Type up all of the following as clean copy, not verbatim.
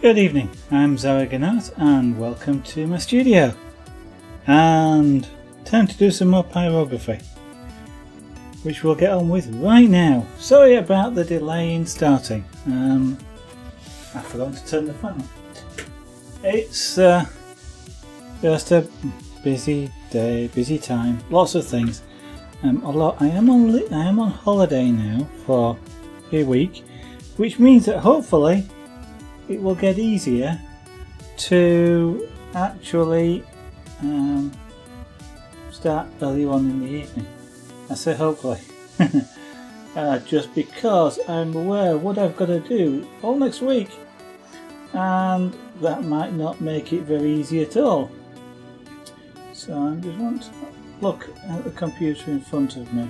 Good evening, I'm Zaraganat and welcome to my studio. And time to do some more pyrography, which we'll get on with right now. Sorry about the delay in starting. I forgot to turn the fan on. It's just a busy day, busy time, lots of things. I am on holiday now for a week, which means that hopefully it will get easier to actually start early on in the evening. I say hopefully. Just because I'm aware of what I've got to do all next week, and that might not make it very easy at all. So I just want to look at the computer in front of me.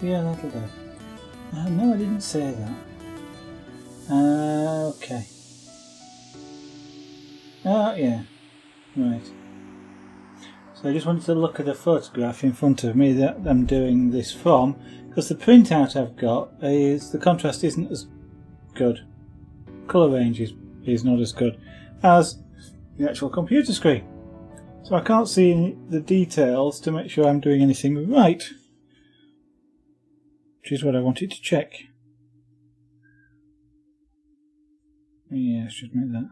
Yeah, that'll do. No, I didn't say that. Okay. Oh, yeah. Right. So I just wanted to look at a photograph in front of me that I'm doing this from, because the printout I've got is, the contrast isn't as good. Colour range is not as good as the actual computer screen. So I can't see the details to make sure I'm doing anything right, which is what I wanted to check. Yeah, I should make that.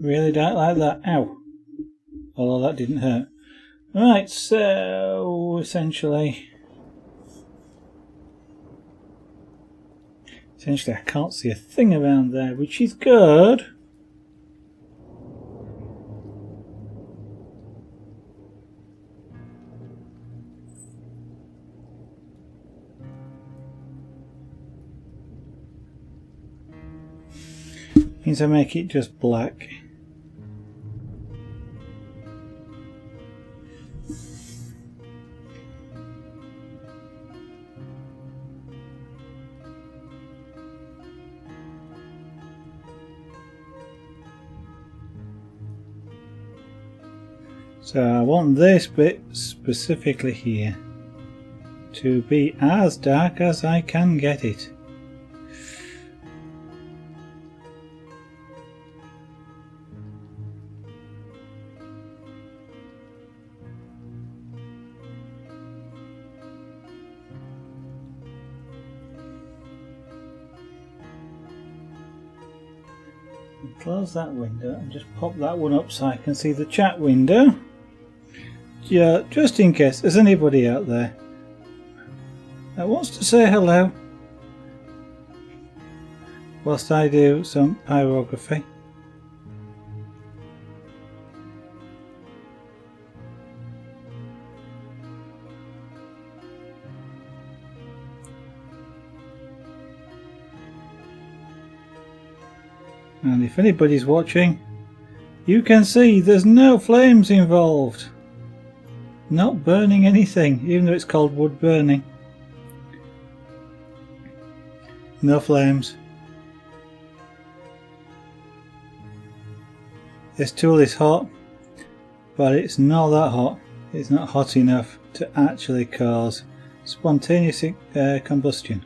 Really don't like that. Ow. Although that didn't hurt. Right, so essentially I can't see a thing around there, which is good. Means I make it just black. So I want this bit specifically here to be as dark as I can get it. Close that window and just pop that one up so I can see the chat window. Yeah, just in case there's anybody out there that wants to say hello whilst I do some pyrography. And if anybody's watching, you can see there's no flames involved. Not burning anything, even though it's called wood burning. No flames. This tool is hot, but it's not that hot. It's not hot enough to actually cause spontaneous combustion.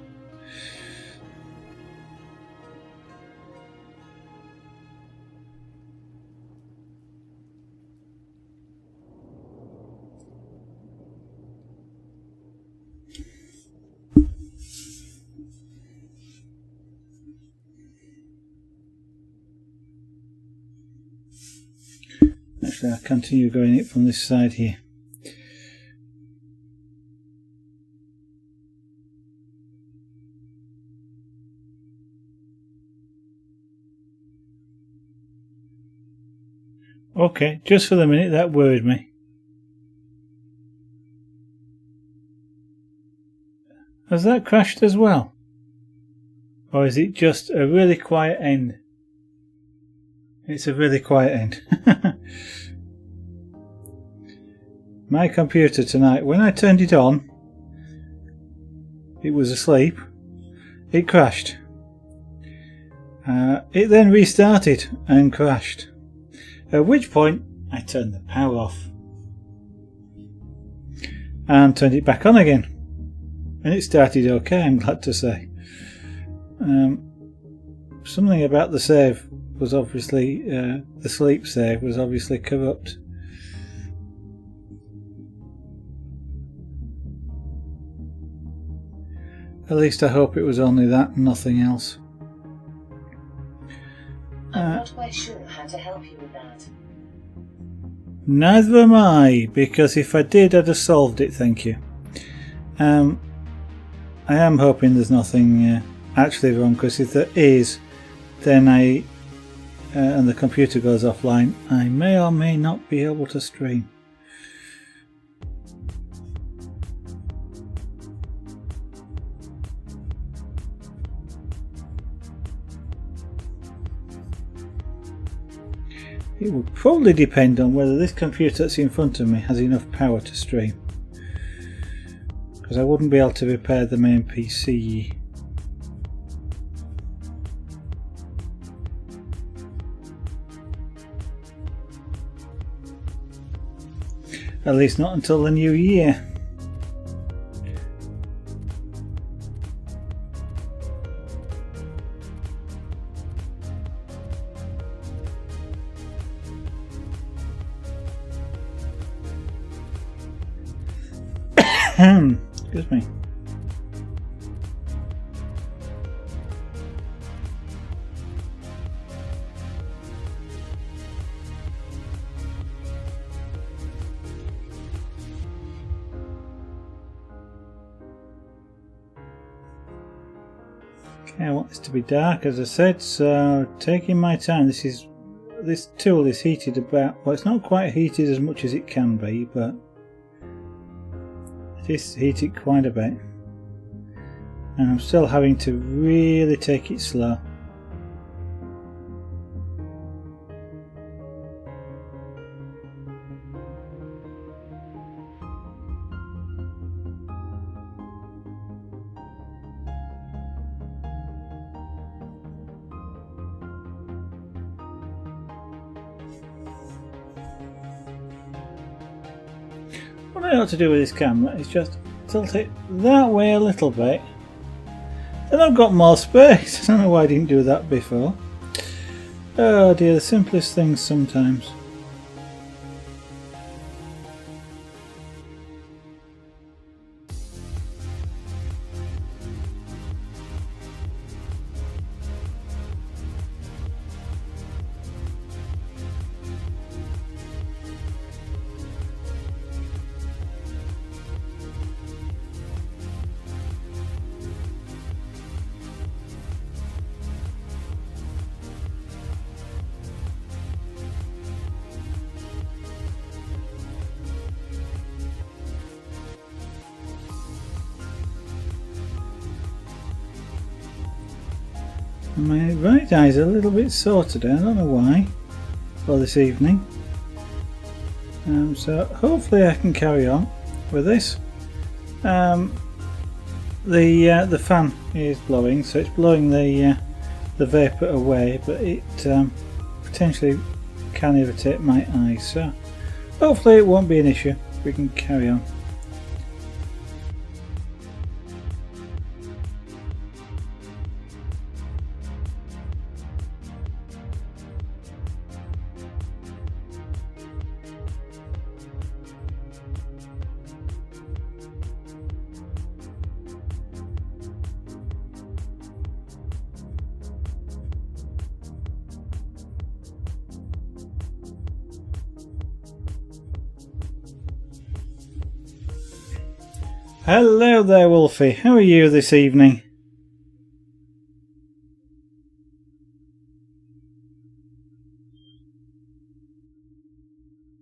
Actually, I'll continue going it from this side here. Okay, just for the minute that worried me. Has that crashed as well? Or is it just a really quiet end? It's a really quiet end. My computer tonight, when I turned it on, it was asleep. It crashed. It then restarted and crashed. At which point I turned the power off. and turned it back on again, and it started okay, I'm glad to say. Something about the save was obviously, the sleep save was obviously corrupt. At least I hope it was only that and nothing else. I'm not quite sure how to help you with that. Neither am I, because if I did, I'd have solved it, thank you. I am hoping there's nothing actually wrong, because if there is, then and the computer goes offline, I may or may not be able to stream. It would probably depend on whether this computer that's in front of me has enough power to stream, because I wouldn't be able to repair the main PC. At least not until the new year. Excuse me. Okay, I want this to be dark, as I said, so taking my time. This tool is heated about, well, it's not quite heated as much as it can be, but it is heated quite a bit, and I'm still having to really take it slow. What I ought to do with this camera is just tilt it that way a little bit. Then I've got more space. I don't know why I didn't do that before. Oh dear, the simplest things sometimes. My right eye's a little bit sore today, I don't know why, or this evening. So hopefully I can carry on with this. The fan is blowing, so it's blowing the vapour away, but it potentially can irritate my eyes. So hopefully it won't be an issue. We can carry on. Hello there, Wolfie. How are you this evening?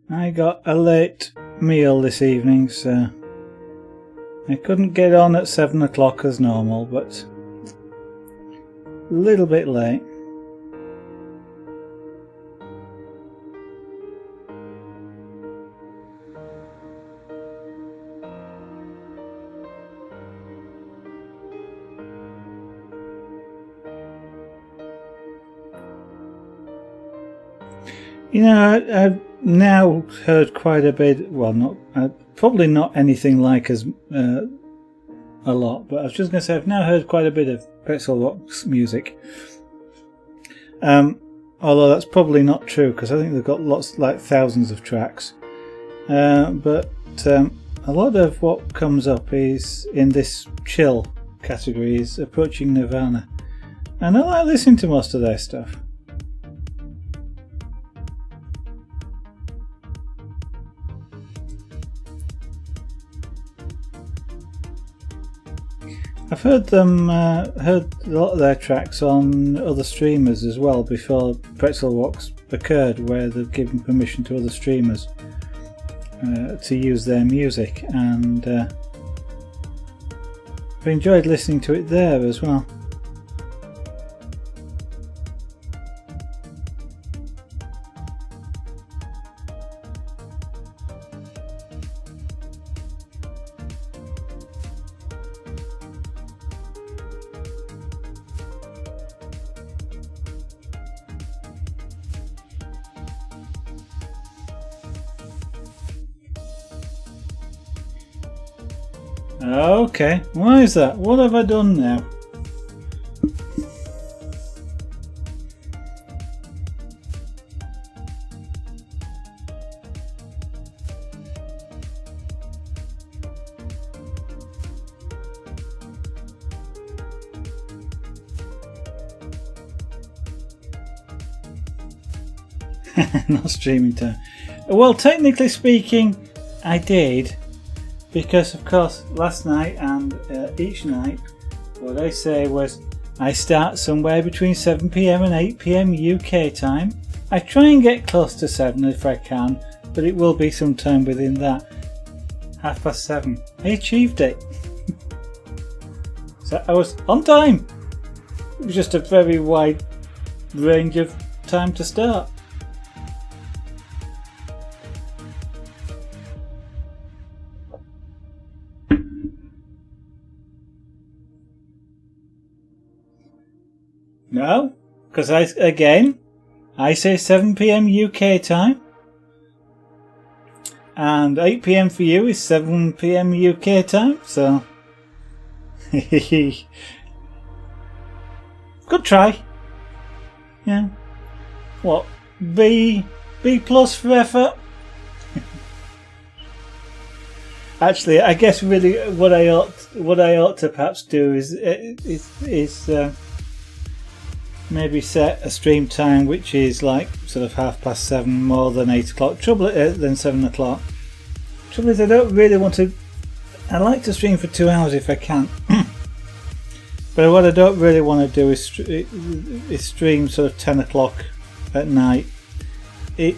I got a late meal this evening, so I couldn't get on at 7 o'clock as normal, but a little bit late. You know, I've now heard quite a bit. Well, not probably not anything like as a lot, but I was just going to say I've now heard quite a bit of Pretzel Rock's music. Although that's probably not true because I think they've got lots, like thousands of tracks. But a lot of what comes up is in this chill category is approaching Nirvana, and I like listening to most of their stuff. I've heard them heard a lot of their tracks on other streamers as well before Pretzel Rocks occurred, where they've given permission to other streamers to use their music, and I've enjoyed listening to it there as well. Okay, why is that? What have I done now? Not streaming time. Well, technically speaking, I did. Because of course last night and each night what I say was I start somewhere between 7 PM and 8 PM UK time. I try and get close to 7 if I can, but it will be sometime within that. 7:30. I achieved it. So I was on time. It was just a very wide range of time to start. No, because I say 7 PM UK time, and 8 PM for you is 7 PM UK time, so good try. Yeah. What? B plus for effort. Actually, I guess really what I ought to perhaps do is maybe set a stream time which is like sort of 7:30 more than 8 o'clock. Than 7 o'clock. Trouble is I don't really want to. I like to stream for 2 hours if I can. But what I don't really want to do is stream sort of 10 o'clock at night. It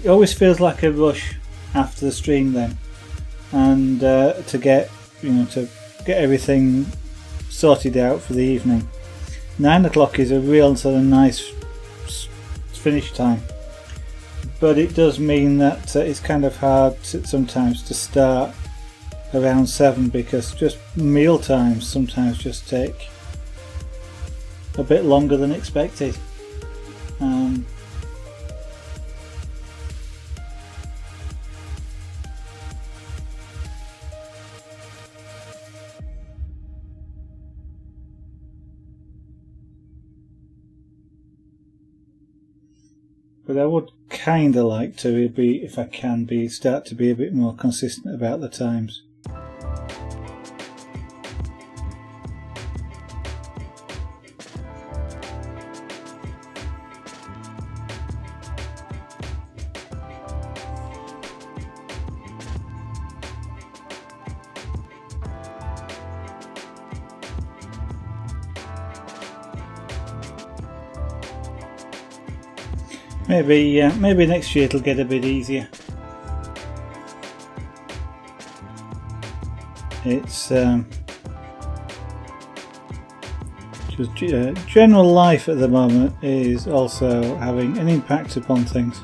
always feels like a rush after the stream then, and to get everything sorted out for the evening. 9 o'clock is a real sort of nice finish time, but it does mean that it's kind of hard sometimes to start around 7 because just meal times sometimes just take a bit longer than expected. But I would kind of like to be, if I can start to be a bit more consistent about the times. Maybe next year it'll get a bit easier. It's just general life at the moment is also having an impact upon things.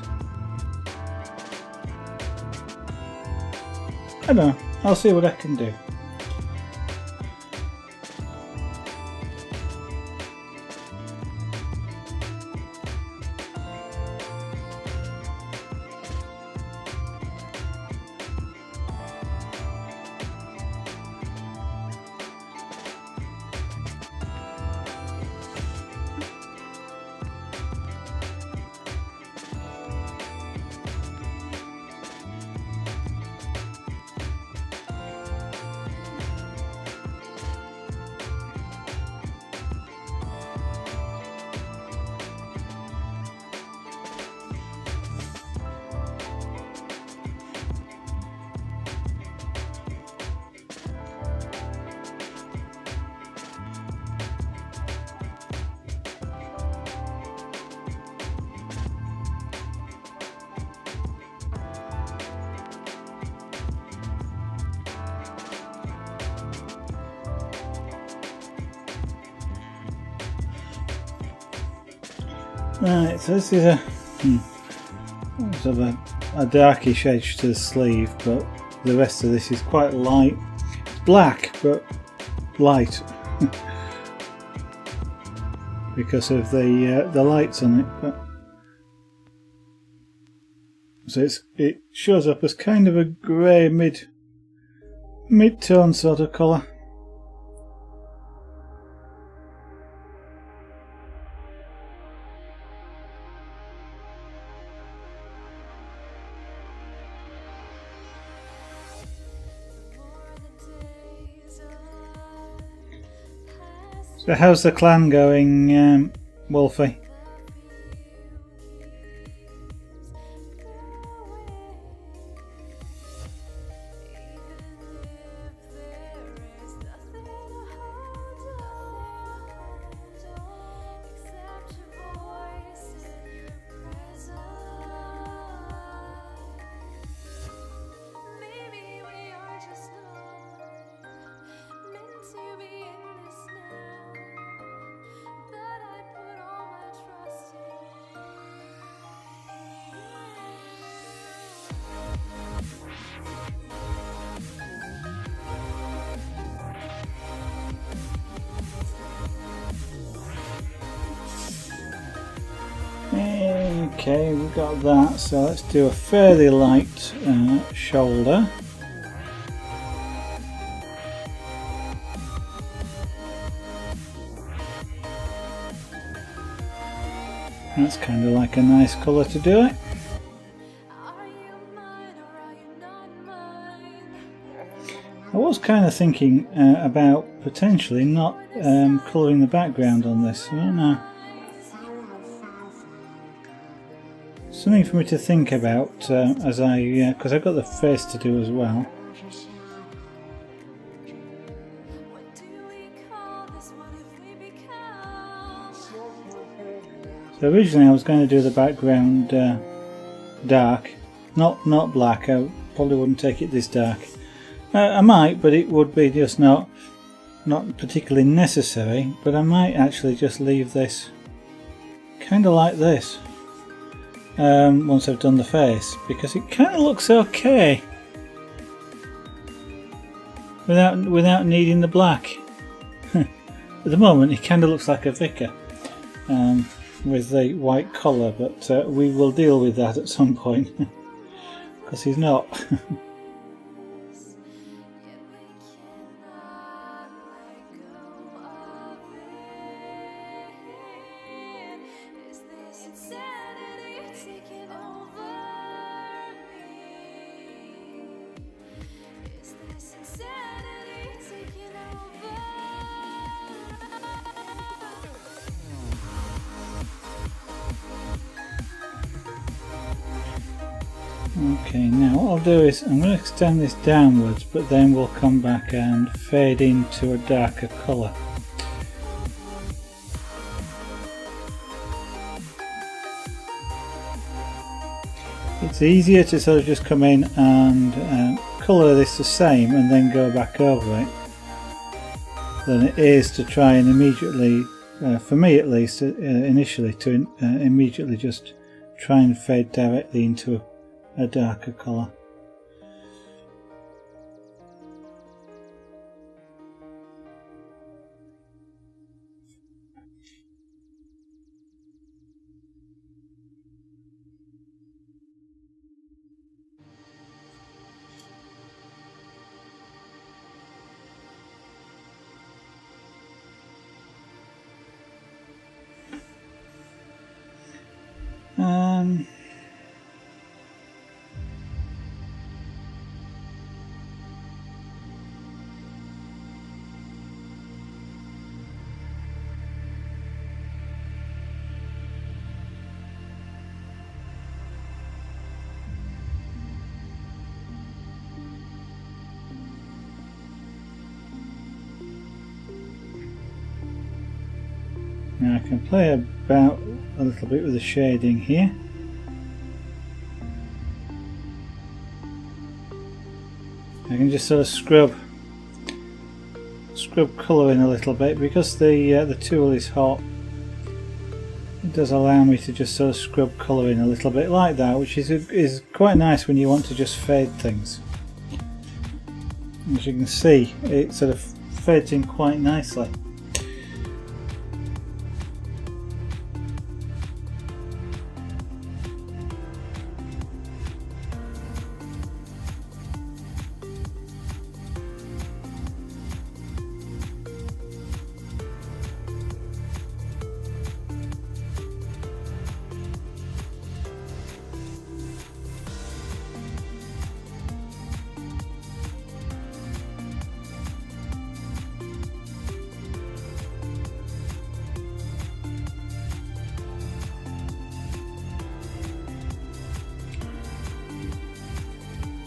I don't know. I'll see what I can do. Right, so this is a sort of a darkish edge to the sleeve, but the rest of this is quite light. It's black, but light because of the lights on it. But so it shows up as kind of a grey mid-tone sort of colour. So how's the clan going, Wolfie? Okay, we've got that, so let's do a fairly light shoulder. That's kind of like a nice colour to do it. I was kind of thinking about potentially not colouring the background on this. I don't know. Something for me to think about as because I've got the face to do as well. So originally I was going to do the background dark, not black. I probably wouldn't take it this dark. I might, but it would be just not particularly necessary. But I might actually just leave this kind of like this. Once I've done the face, because it kind of looks okay without needing the black. At the moment he kind of looks like a vicar with the white collar, but we will deal with that at some point because he's not. Okay, now what I'll do is I'm going to extend this downwards, but then we'll come back and fade into a darker colour. It's easier to sort of just come in and colour this the same and then go back over it than it is to try and immediately, for me at least, initially to immediately just try and fade directly into a darker colour. Now I can play about a little bit with the shading here. I can just sort of scrub colour in a little bit because the tool is hot. it does allow me to just sort of scrub colour in a little bit like that, which is quite nice when you want to just fade things. As you can see, it sort of fades in quite nicely.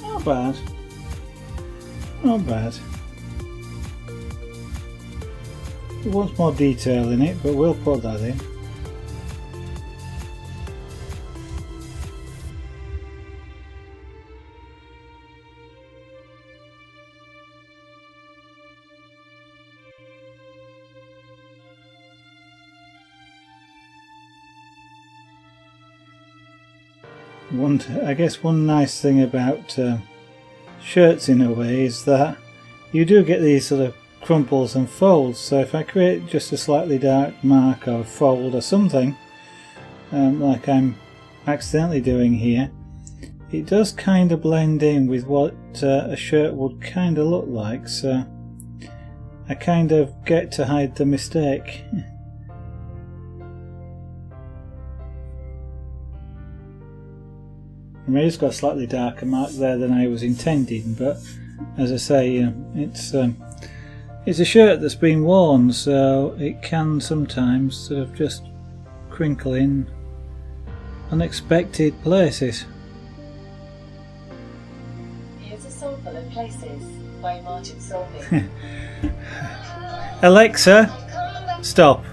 Not bad. Not bad. It wants more detail in it, but we'll put that in. I guess one nice thing about shirts in a way is that you do get these sort of crumples and folds, so if I create just a slightly dark mark or fold or something, like I'm accidentally doing here, it does kind of blend in with what a shirt would kind of look like, so I kind of get to hide the mistake. I may have got a slightly darker mark there than I was intending, but as I say, it's a shirt that's been worn, so it can sometimes sort of just crinkle in unexpected places. Here's a sample of Places by Martin Solvay. Alexa, stop.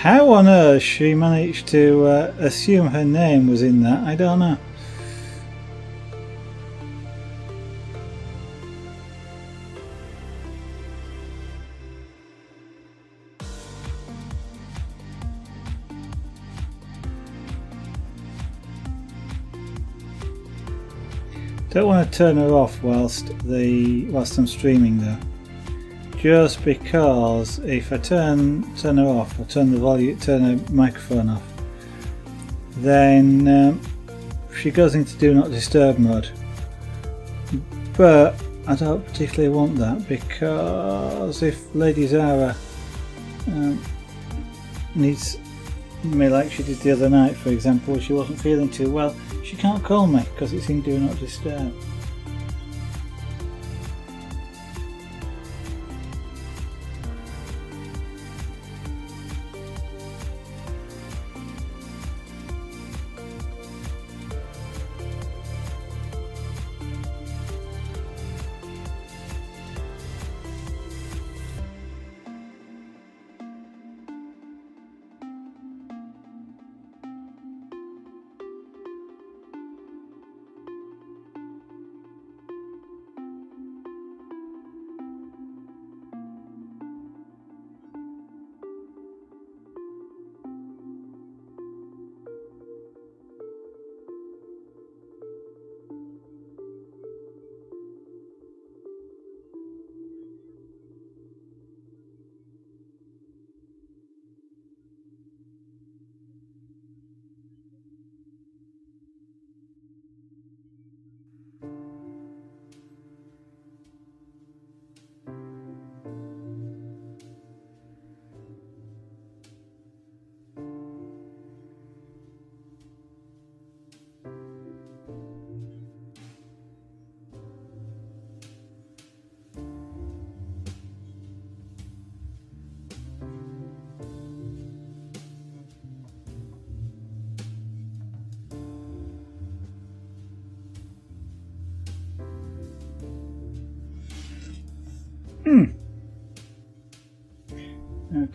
How on earth she managed to assume her name was in that, I don't know. Don't want to turn her off whilst I'm streaming though. Just because if I turn her off, or turn the microphone off, then she goes into Do Not Disturb mode. But I don't particularly want that, because if Lady Zara needs me like she did the other night, for example, she wasn't feeling too well, she can't call me because it's in Do Not Disturb.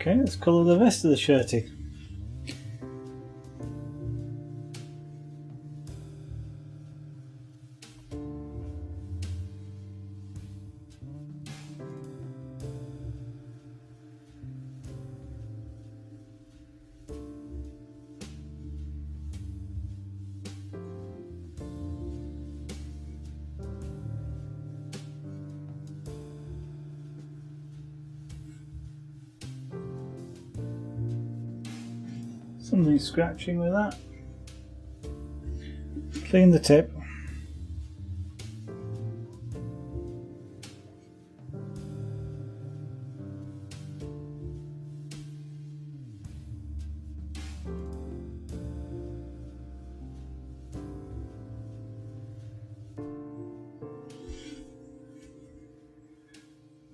Okay, let's colour the rest of the shirt in. something scratching with that. Clean the tip.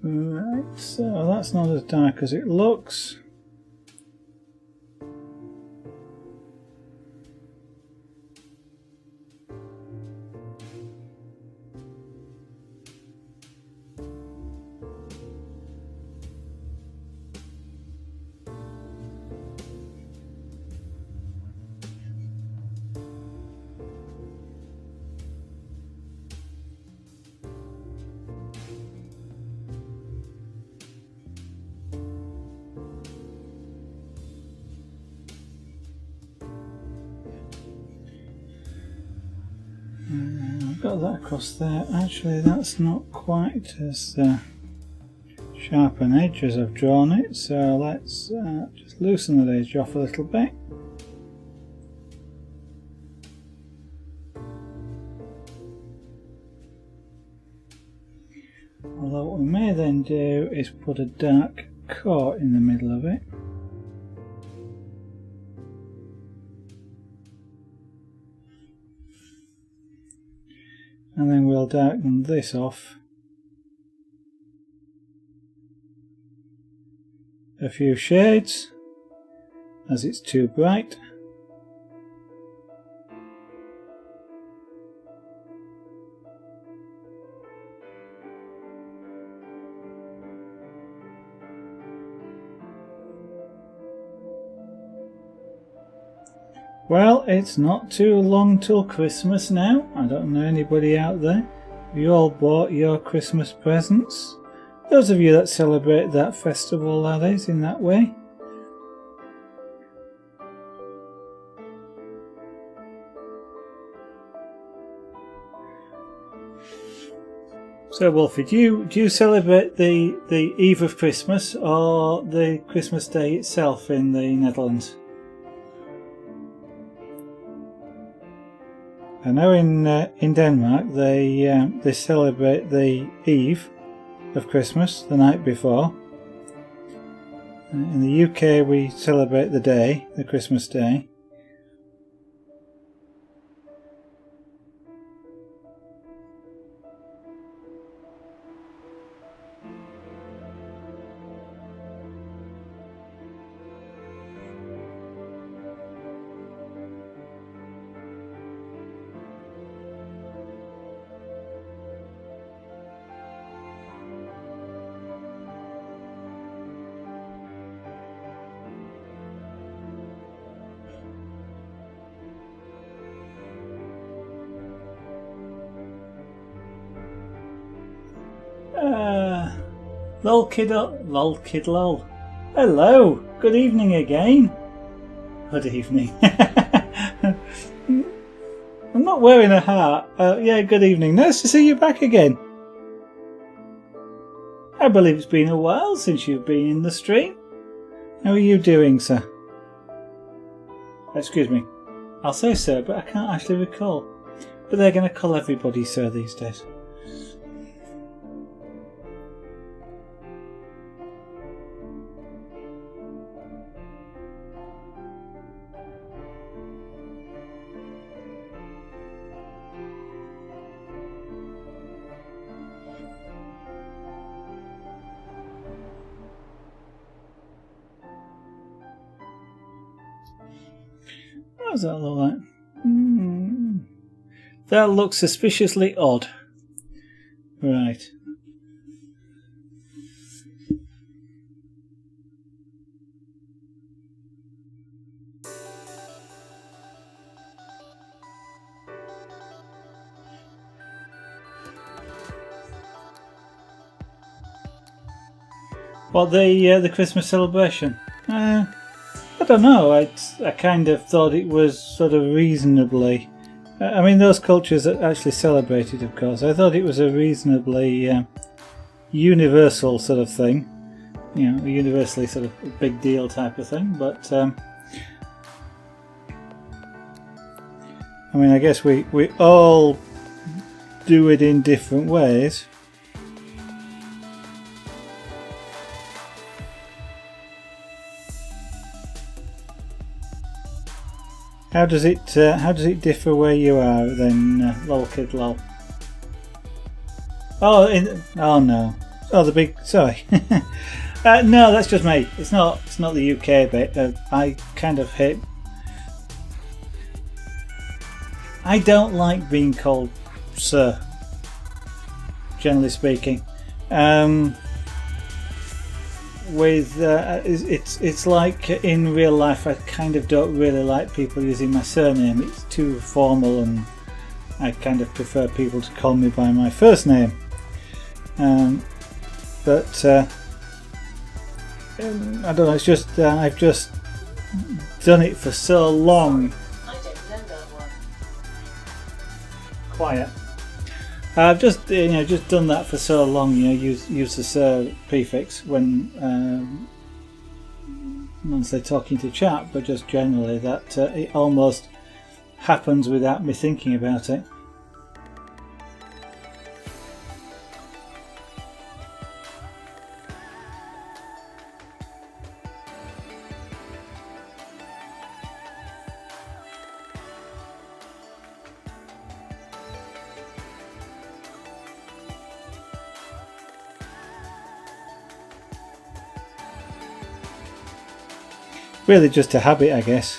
Right, so that's not as dark as it looks. I've got that across there. Actually, that's not quite as sharp an edge as I've drawn it, so let's just loosen that edge off a little bit. Although what we may then do is put a dark core in the middle of it. And then we'll darken this off a few shades as it's too bright. Well, it's not too long till Christmas now. I don't know anybody out there. You all bought your Christmas presents? Those of you that celebrate that festival, that is, in that way. So Wolfie, do you celebrate the Eve of Christmas or the Christmas Day itself in the Netherlands? I know in Denmark they celebrate the Eve of Christmas the night before. In the UK we celebrate the day, the Christmas Day. Lol kid lol. Hello, good evening again. Good evening. I'm not wearing a hat. Yeah, good evening. Nice to see you back again. I believe it's been a while since you've been in the stream. How are you doing, sir? Excuse me. I'll say sir, but I can't actually recall. But they're going to call everybody sir these days. What does that look like? That looks suspiciously odd. Right. What, the Christmas celebration? I don't know. I kind of thought it was sort of reasonably. I mean, those cultures that actually celebrate it, of course. I thought it was a reasonably universal sort of thing. You know, a universally sort of big deal type of thing. But I mean, I guess we all do it in different ways. How does it differ where you are then, lol kid lol? Oh, oh no. Oh, the big. Sorry. No, that's just me. It's not the UK bit. I kind of hate. I don't like being called sir. Generally speaking, it's like in real life. I kind of don't really like people using my surname. It's too formal, and I kind of prefer people to call me by my first name. But I don't know. It's just I've just done it for so long. I don't know that one. Quiet. I've just just done that for so long. Use the sir prefix when not say talking to chat, but just generally that it almost happens without me thinking about it. Really just a habit, I guess.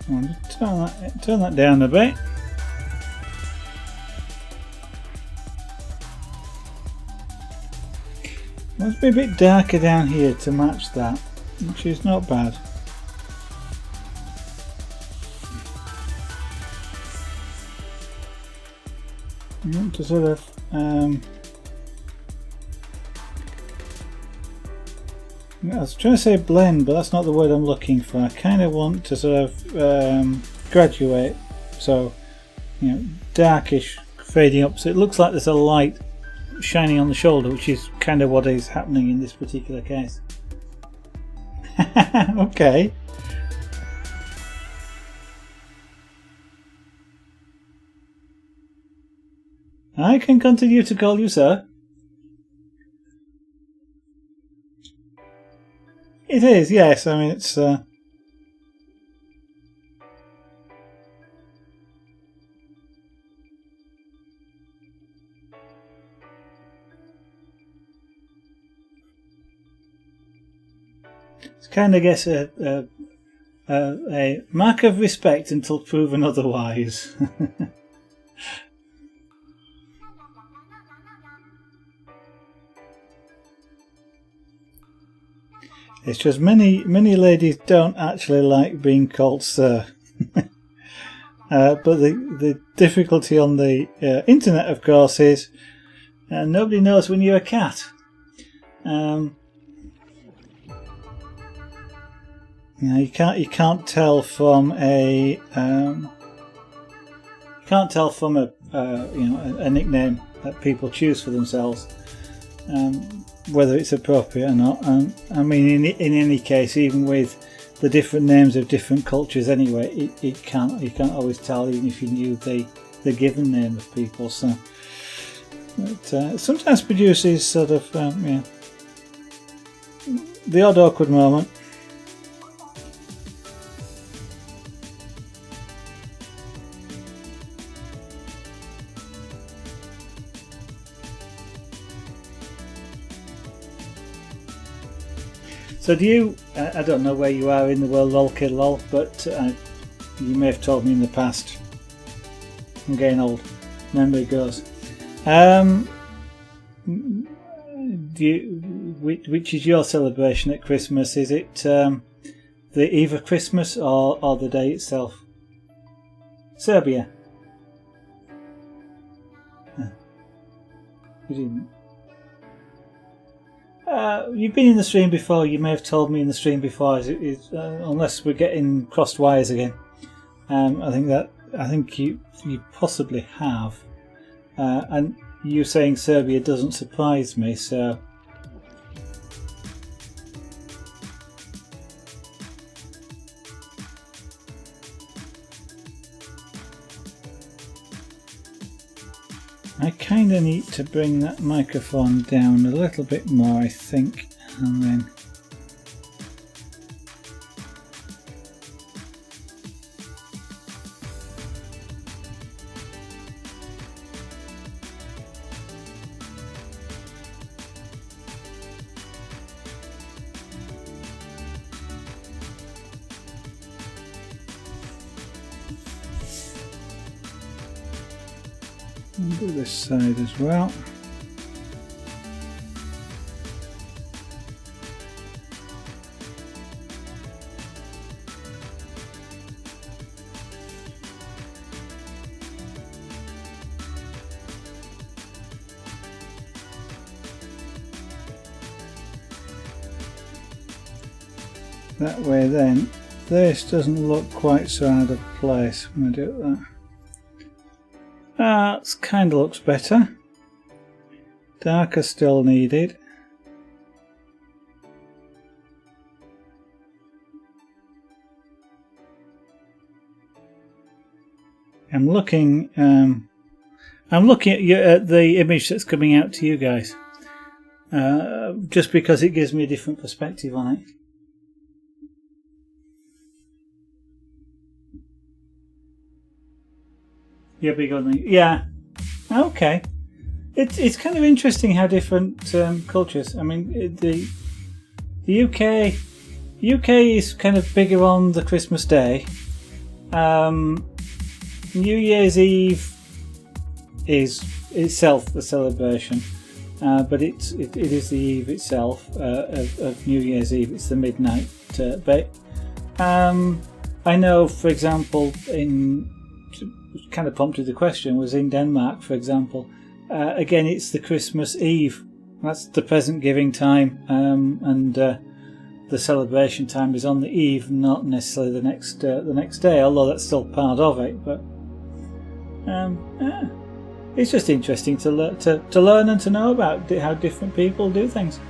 So I'll just turn that down a bit. Must be a bit darker down here to match that, which is not bad. You want to sort of I was trying to say blend, but that's not the word I'm looking for. I kind of want to sort of graduate, so darkish fading up, so it looks like there's a light shining on the shoulder, which is kind of what is happening in this particular case. Okay. I can continue to call you sir. It is, yes. I mean, it's kind of, I guess, a mark of respect until proven otherwise. It's just many ladies don't actually like being called sir. But the difficulty on the internet, of course, is nobody knows when you're a cat. You can't tell from a a nickname that people choose for themselves whether it's appropriate or not. I mean, in any case, even with the different names of different cultures, anyway, you can't always tell, even if you knew the given name of people. So it sometimes produces sort of the odd awkward moment. So do you, I don't know where you are in the world, lol kid lol, but you may have told me in the past. I'm getting old, memory goes. Which is your celebration at Christmas? Is it the eve of Christmas or the day itself? Serbia. You didn't. You've been in the stream before. You may have told me in the stream before, unless we're getting crossed wires again. I think you possibly have, and you saying Serbia doesn't surprise me. So. I kind of need to bring that microphone down a little bit more, I think, and then and do this side as well. That way then, this doesn't look quite so out of place when I do that. That kind of looks better. Darker still needed. I'm looking at the image that's coming out to you guys, just because it gives me a different perspective on it. You're big on the okay. It's kind of interesting how different cultures. I mean, the UK is kind of bigger on the Christmas Day. New Year's Eve is itself a celebration, but it is the eve itself of New Year's Eve. It's the midnight bit. I know, for example, kind of prompted the question was in Denmark, for example. Again, it's the Christmas Eve. That's the present giving time, and the celebration time is on the eve, not necessarily the next day. Although that's still part of it. But it's just interesting to learn and to know about how different people do things.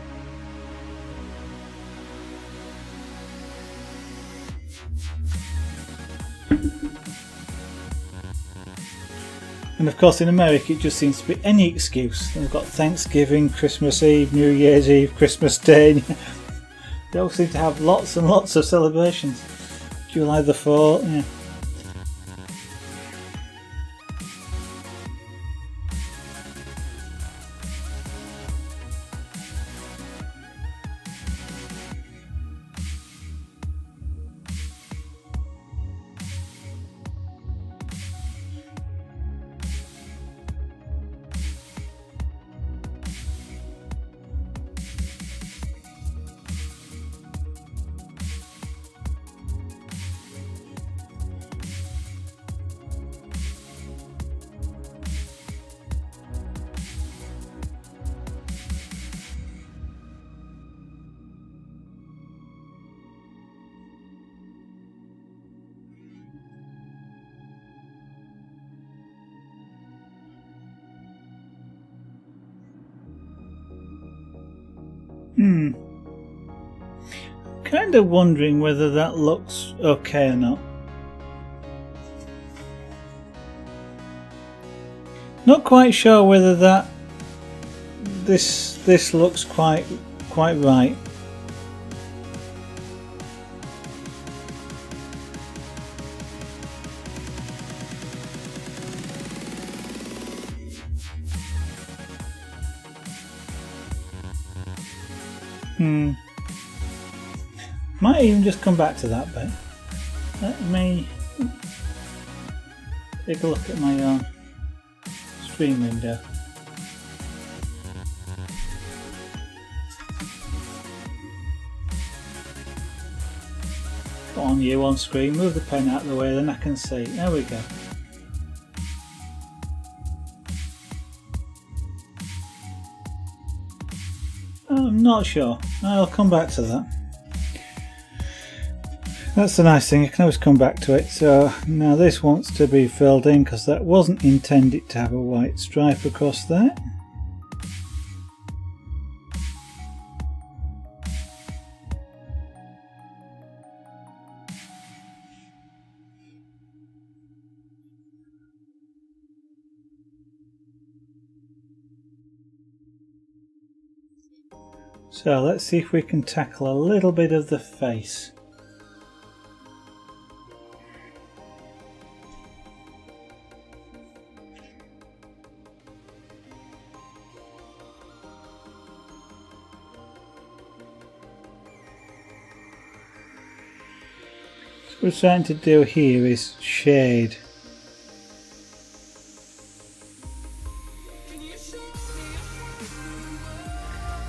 And of course in America it just seems to be any excuse. They've got Thanksgiving, Christmas Eve, New Year's Eve, Christmas Day. They all seem to have lots and lots of celebrations. July the 4th, yeah. Kind of wondering whether that looks okay or not. Not quite sure whether this looks quite right. Might even just come back to that bit. Let me take a look at my stream window. Go on, you on screen, move the pen out of the way, then I can see. There we go. I'm not sure. I'll come back to that. That's the nice thing, I can always come back to it. So now this wants to be filled in because that wasn't intended to have a white stripe across there. So let's see if we can tackle a little bit of the face. So what we're trying to do here is shade.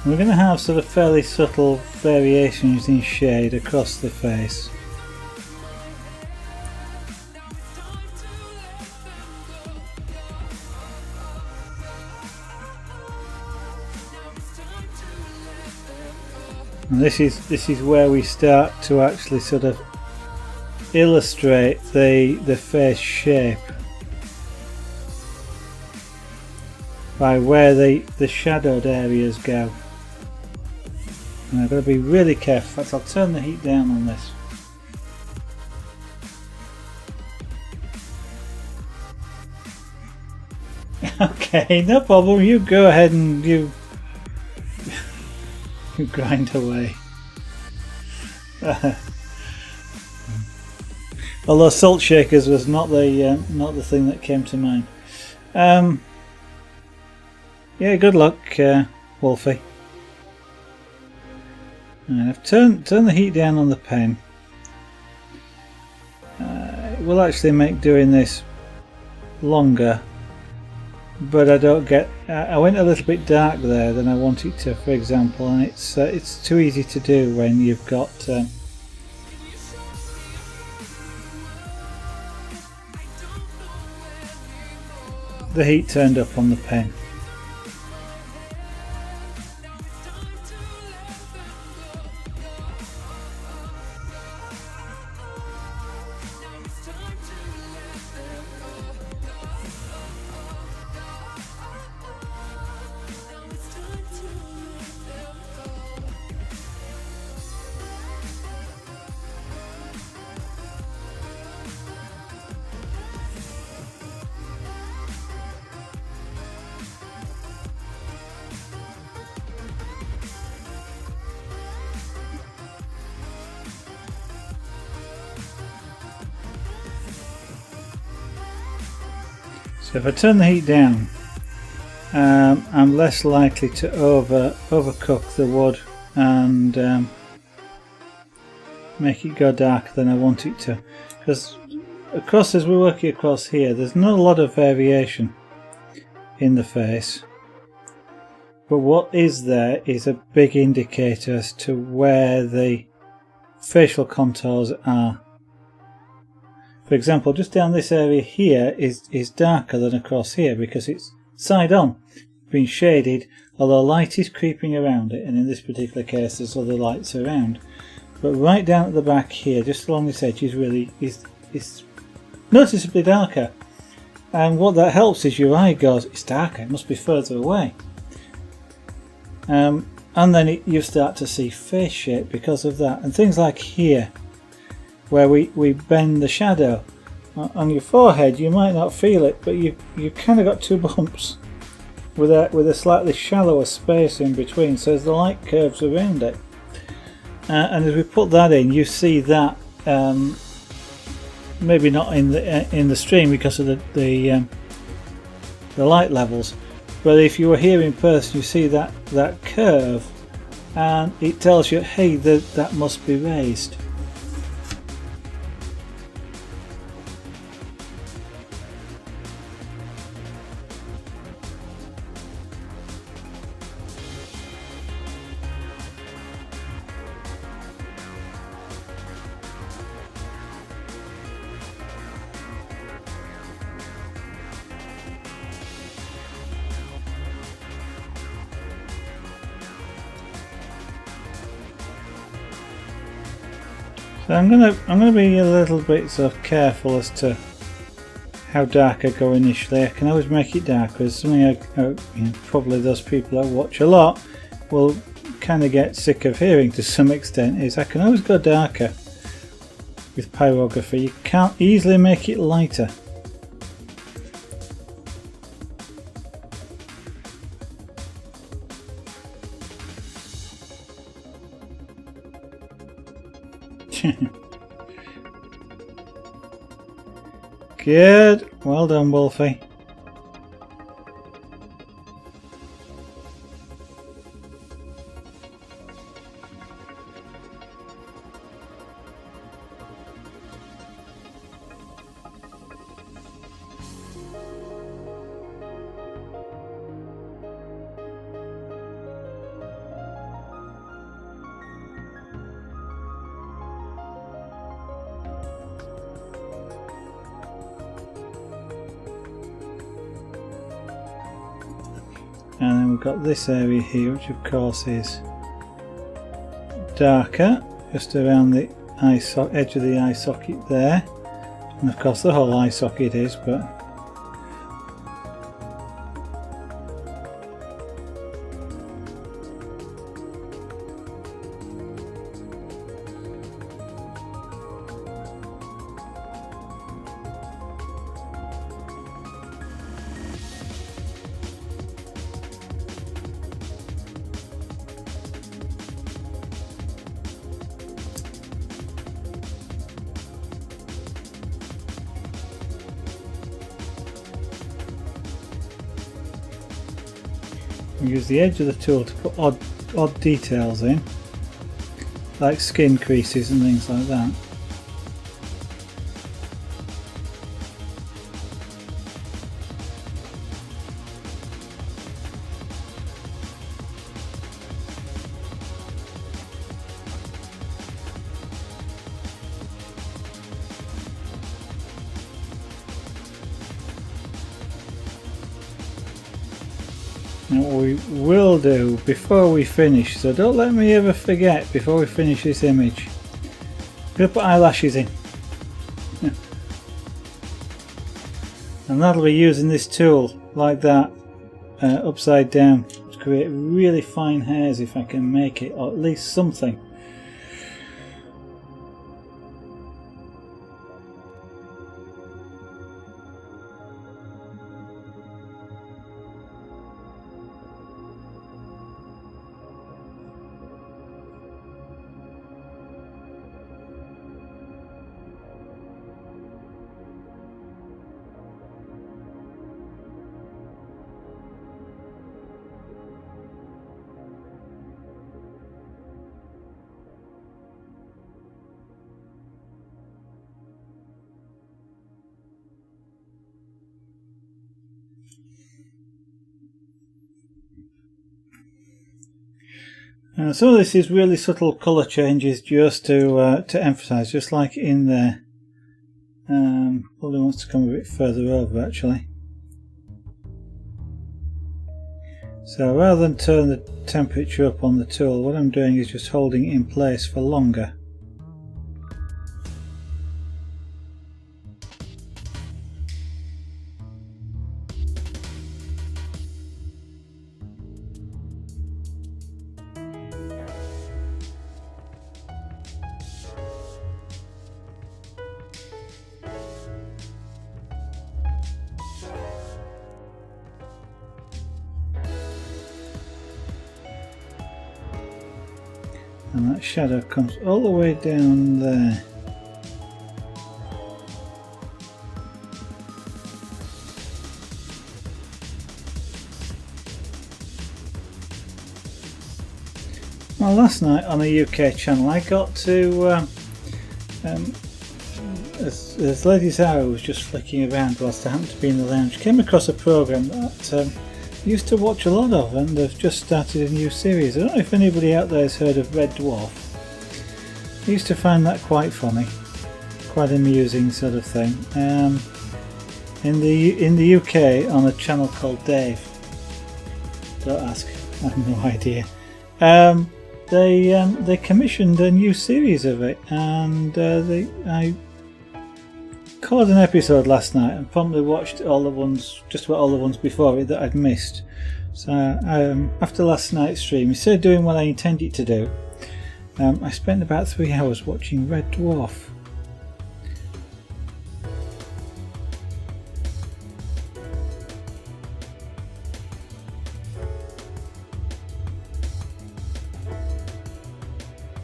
We're going to have sort of fairly subtle variations in shade across the face. And this is where we start to actually sort of illustrate the face shape by where the shadowed areas go. And I've got to be really careful. In fact, I'll turn the heat down on this. Okay, no problem. You go ahead and you grind away. Although salt shakers was not the thing that came to mind. Yeah, good luck, Wolfie. And I've turned the heat down on the pen. It will actually make doing this longer, but I don't get. I went a little bit dark there than I wanted to, for example, and it's too easy to do when you've got the heat turned up on the pen. So if I turn the heat down, I'm less likely to overcook the wood and make it go darker than I want it to. Because as we're working across here, there's not a lot of variation in the face, but what is there is a big indicator as to where the facial contours are. For example, just down this area here is darker than across here because it's side on, been shaded, although light is creeping around it, and in this particular case there's other lights around. But right down at the back here, just along this edge, is noticeably darker. And what that helps is your eye goes, it's darker, it must be further away. And then you start to see face shape because of that. And things like here, where we bend the shadow on your forehead, you might not feel it, but you kind of got two bumps with a slightly shallower space in between, so as the light curves around it, and as we put that in, you see that maybe not in the stream because of the light levels, but if you were here in person, you see that curve, and it tells you, hey, that must be raised. So I'm gonna be a little bit sort of careful as to how dark I go initially. I can always make it darker. It's something probably those people that watch a lot will kind of get sick of hearing to some extent, is I can always go darker with pyrography. You can't easily make it lighter. Good, well done, Wolfie. And then we've got this area here, which of course is darker, just around the edge of the eye socket there. And of course the whole eye socket is, but we use the edge of the tool to put odd details in, like skin creases and things like that. Now what we will do before we finish, so don't let me ever forget before we finish this image, I'm going to put eyelashes in. And that'll be using this tool like that, upside down, to create really fine hairs if I can make it, or at least something. Some of this is really subtle colour changes just to emphasise, just like in there. Probably wants to come a bit further over actually. So rather than turn the temperature up on the tool, what I'm doing is just holding it in place for longer. And that shadow comes all the way down there. Well, last night on a UK channel I got to, as Lady Zara was just flicking around whilst I happened to be in the lounge, came across a programme that I used to watch a lot of, and they've just started a new series. I don't know if anybody out there has heard of Red Dwarf. I used to find that quite funny, quite amusing sort of thing. In the UK on a channel called Dave. Don't ask, I have no idea. they commissioned a new series of it, and I caught an episode last night and promptly watched just about all the ones before it that I'd missed. So after last night's stream, instead of doing what I intended to do, I spent about 3 hours watching Red Dwarf.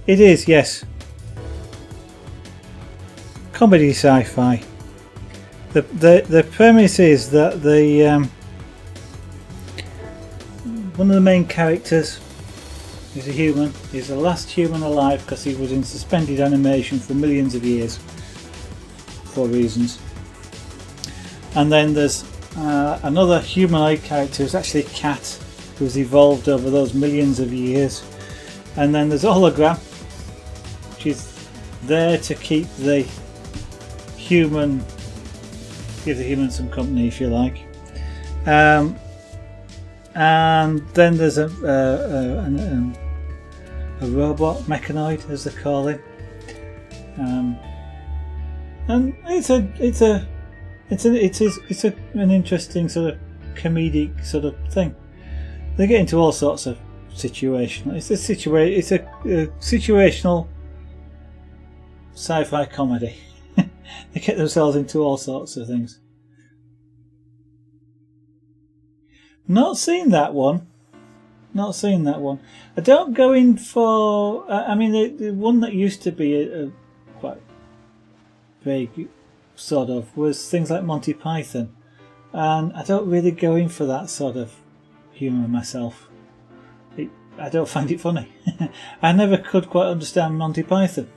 It is, yes. Comedy sci-fi. The premise is that one of the main characters is a human. He's the last human alive because he was in suspended animation for millions of years for reasons. And then there's another humanoid character who's actually a cat who's evolved over those millions of years. And then there's a hologram, which is there to keep the human, give the human some company, if you like. And then there's a robot mechanoid, as they call him. And it's an interesting sort of comedic sort of thing. They get into all sorts of situational. It's a situational sci-fi comedy. They get themselves into all sorts of things. Not seen that one. Not seen that one. I don't go in for. I mean, the one that used to be a quite big sort of was things like Monty Python, and I don't really go in for that sort of humour myself. I don't find it funny. I never could quite understand Monty Python,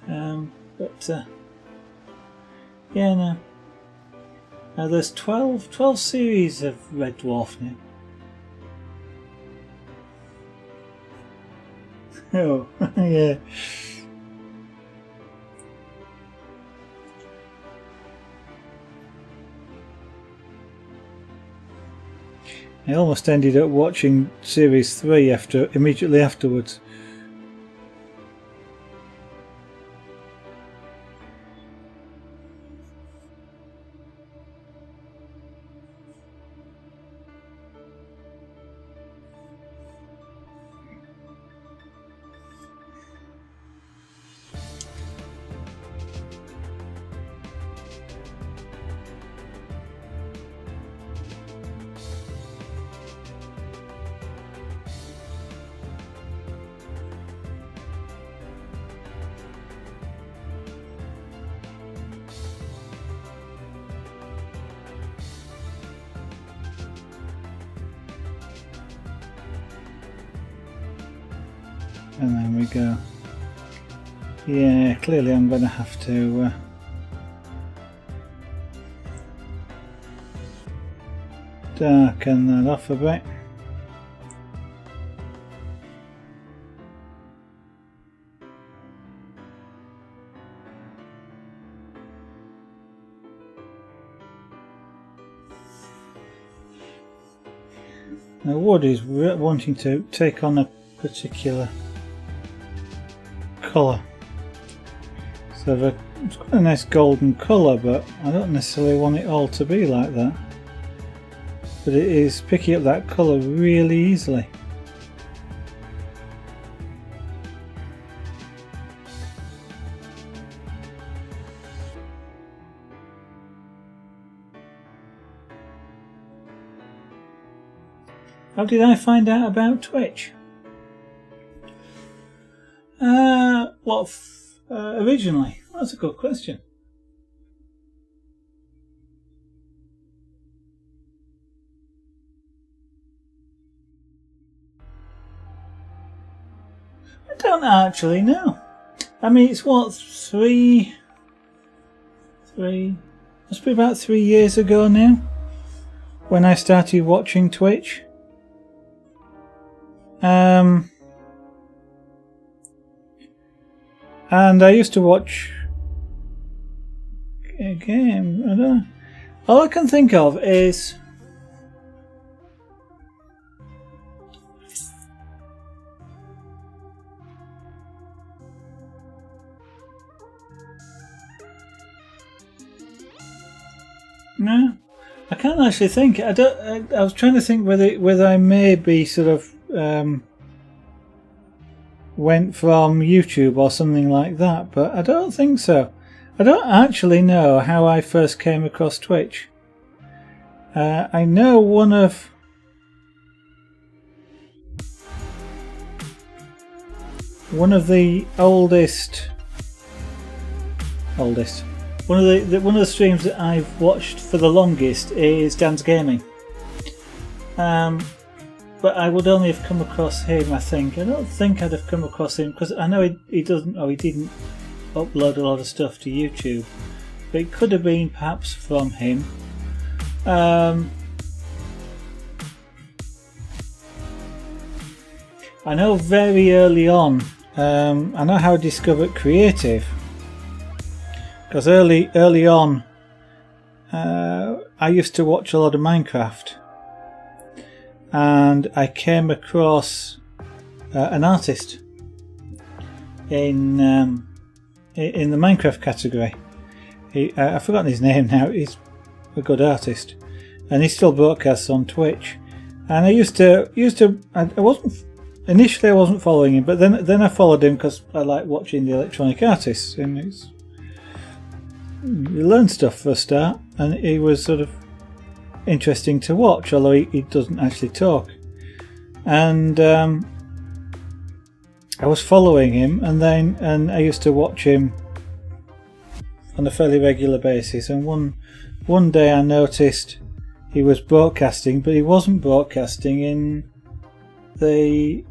but yeah, no. Now there's 12 series of Red Dwarf now. Oh, yeah. I almost ended up watching series 3 immediately afterwards. And there we go. Yeah, clearly I'm going to have to darken that off a bit. Now Wood is wanting to take on a particular colour. So it's quite a nice golden colour, but I don't necessarily want it all to be like that. But it is picking up that colour really easily. How did I find out about Twitch? Originally? That's a good question. I don't actually know. I mean, it's what, three, must be about 3 years ago now, when I started watching Twitch. And I used to watch a game. I don't know. All I can think of is No, I can't actually think. I was trying to think whether I maybe sort of went from YouTube or something like that, but I don't think so. I don't actually know how I first came across Twitch. I know one of the oldest. One of the streams that I've watched for the longest is Dan's Gaming. But I would only have come across him, I think. I don't think I'd have come across him because I know he didn't upload a lot of stuff to YouTube. But it could have been perhaps from him. I know very early on, I know how I discovered creative. Because early on, I used to watch a lot of Minecraft. And I came across an artist in the Minecraft category. I've forgotten his name now. He's a good artist, and he still broadcasts on Twitch. And I used to. I wasn't following him, but then I followed him because I like watching the electronic artists, and you learn stuff for a start. And he was sort of interesting to watch, although he doesn't actually talk. And I was following him, and I used to watch him on a fairly regular basis. And one day I noticed he was broadcasting, but he wasn't broadcasting in the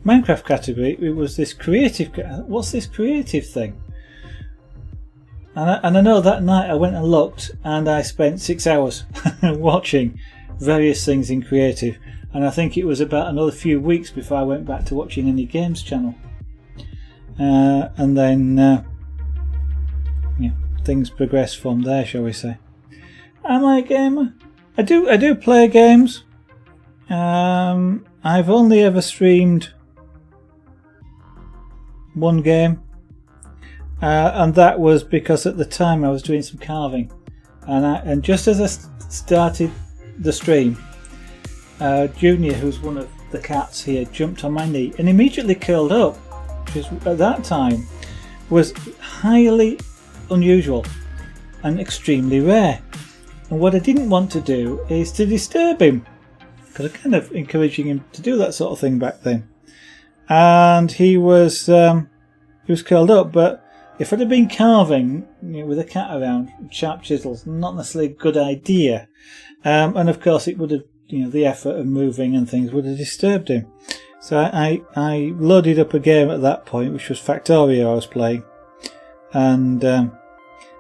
Minecraft category. It was this creative. What's this creative thing? And I know that night I went and looked, and I spent 6 hours watching various things in creative, and I think it was about another few weeks before I went back to watching any games channel. And then things progressed from there, shall we say. Am I a gamer? I do play games. I've only ever streamed one game. And that was because at the time I was doing some carving, and just as I started the stream, Junior, who's one of the cats here, jumped on my knee and immediately curled up, which at that time was highly unusual and extremely rare. And what I didn't want to do is to disturb him, because I kind of encouraging him to do that sort of thing back then. And he was curled up, but if I'd have been carving with a cat around, sharp chisels, not necessarily a good idea. And of course it would have, the effort of moving and things would have disturbed him. So I loaded up a game at that point, which was Factorio I was playing, and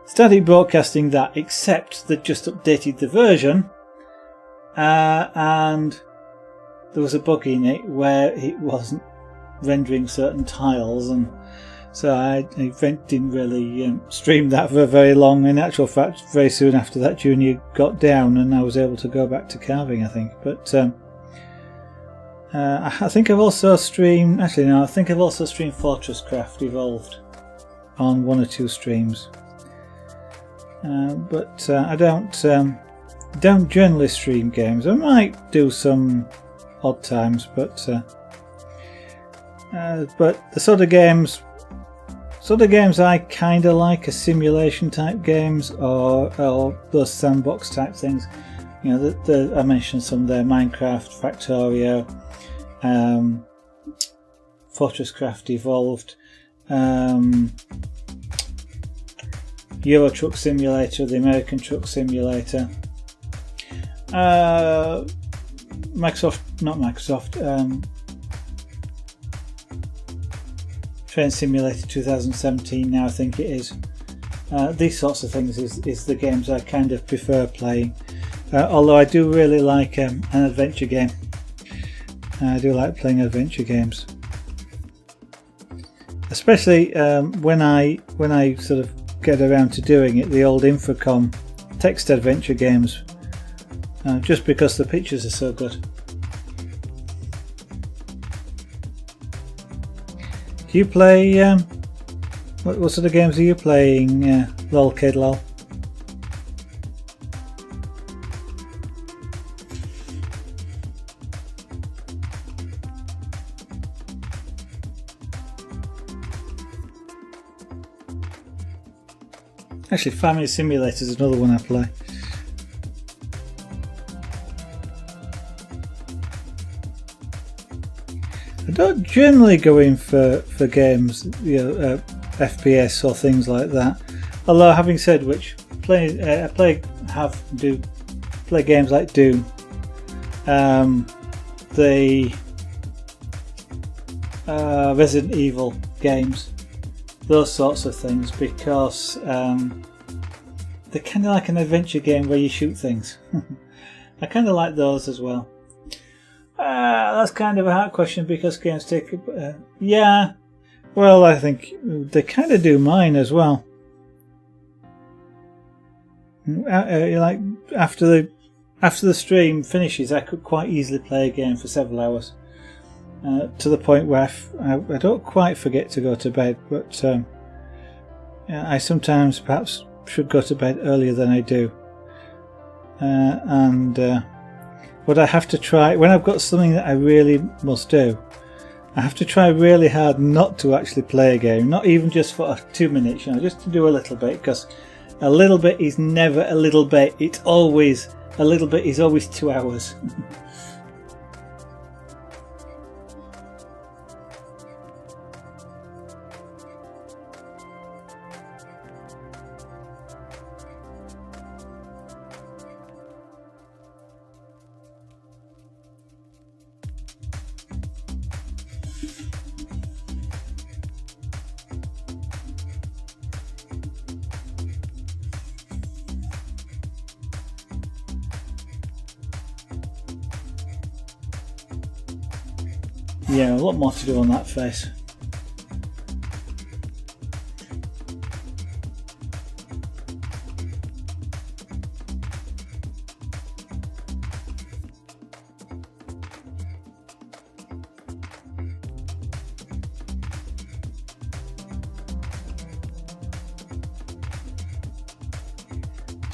started broadcasting that, except that just updated the version, and there was a bug in it where it wasn't rendering certain tiles, and so I didn't really stream that for very long. In actual fact, very soon after that, Junior got down and I was able to go back to carving, I think. But I think I've also streamed... Actually, no, I think I've also streamed Fortress Craft Evolved on one or two streams. But I don't generally stream games. I might do some odd times, but the sort of games I kind of like are simulation type games, or those sandbox type things. I mentioned some there: Minecraft, Factorio, Fortress Craft Evolved, Euro Truck Simulator, the American Truck Simulator, Train Simulator 2017 now, I think it is. These sorts of things is the games I kind of prefer playing, although I do really like an adventure game. I do like playing adventure games, especially when I sort of get around to doing it, the old Infocom text adventure games, just because the pictures are so good. Do you play... what sort of games are you playing, lol kid lol? Actually, Family Simulator is another one I play. I don't generally go in for games, FPS or things like that. Although, having said which, I play games like Doom, the Resident Evil games, those sorts of things, because they're kind of like an adventure game where you shoot things. I kind of like those as well. That's kind of a hard question because games take... yeah, well, I think they kind of do mine as well. Like after the stream finishes, I could quite easily play a game for several hours, to the point where I don't quite forget to go to bed. But I sometimes perhaps should go to bed earlier than I do, but I have to try, when I've got something that I really must do, I have to try really hard not to actually play a game, not even just for 2 minutes, just to do a little bit, because a little bit is never a little bit. It's always, a little bit is always 2 hours. Yeah, a lot more to do on that face.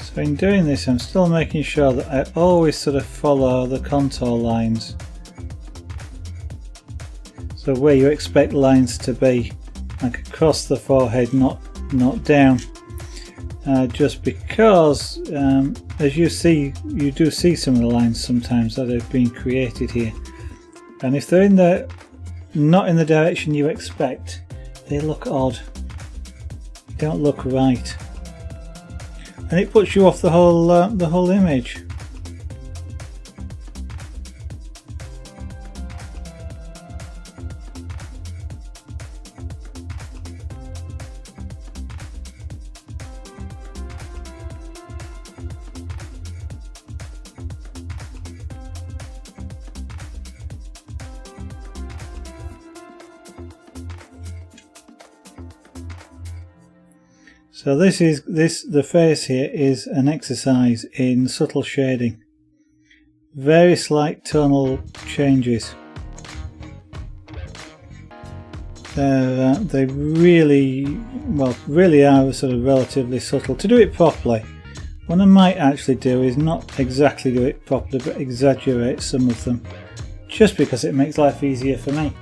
So in doing this, I'm still making sure that I always sort of follow the contour lines. So where you expect lines to be, like across the forehead, not down. Just because, as you see, you do see some of the lines sometimes that have been created here, and if they're not in the direction you expect, they look odd. They don't look right, and it puts you off the whole image. So the face here is an exercise in subtle shading. Very slight tonal changes. They really are sort of relatively subtle. To do it properly, what I might actually do is not exactly do it properly, but exaggerate some of them, just because it makes life easier for me.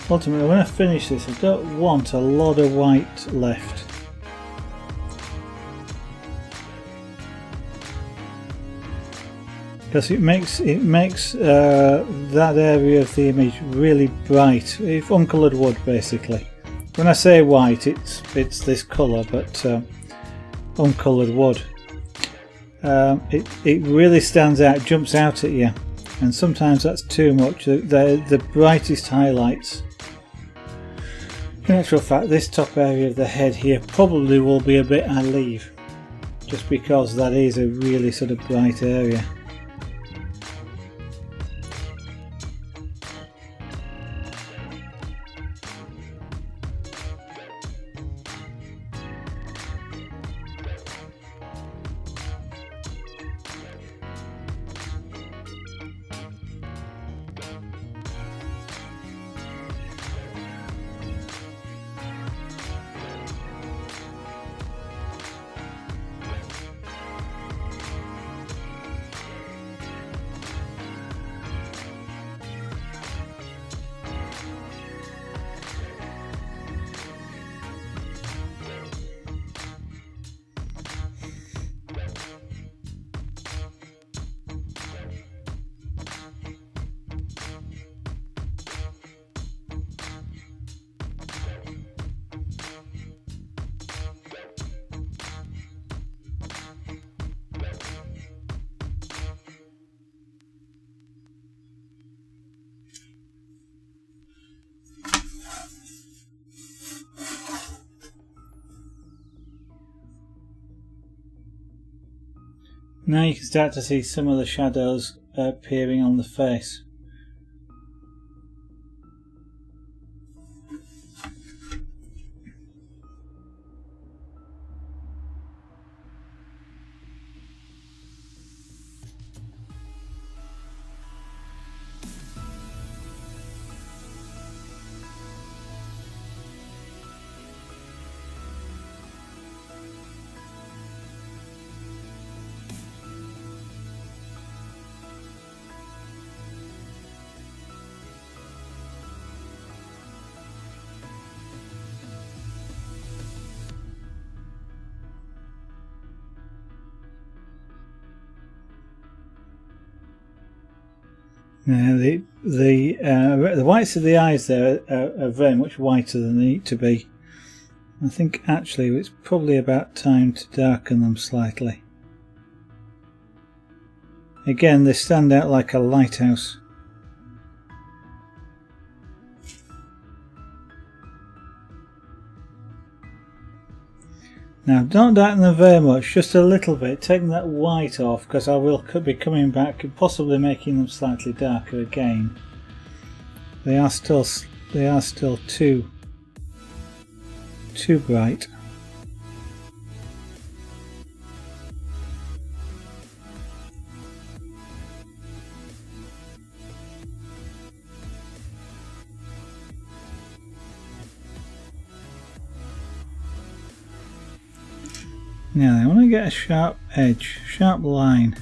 Ultimately, when I finish this, I don't want a lot of white left. Because it makes that area of the image really bright. If uncoloured wood, basically. When I say white, it's this colour, but uncoloured wood. It really stands out, jumps out at you, and sometimes that's too much. The brightest highlights. In actual fact, this top area of the head here probably will be a bit I leave, just because that is a really sort of bright area. Now you can start to see some of the shadows appearing on the face. Now the whites of the eyes there are very much whiter than they need to be. I think actually it's probably about time to darken them slightly. Again, they stand out like a lighthouse. Now don't darken them very much, just a little bit, taking that white off, because I will be coming back and possibly making them slightly darker again. They are still too bright. Now I want to get a sharp edge, sharp line.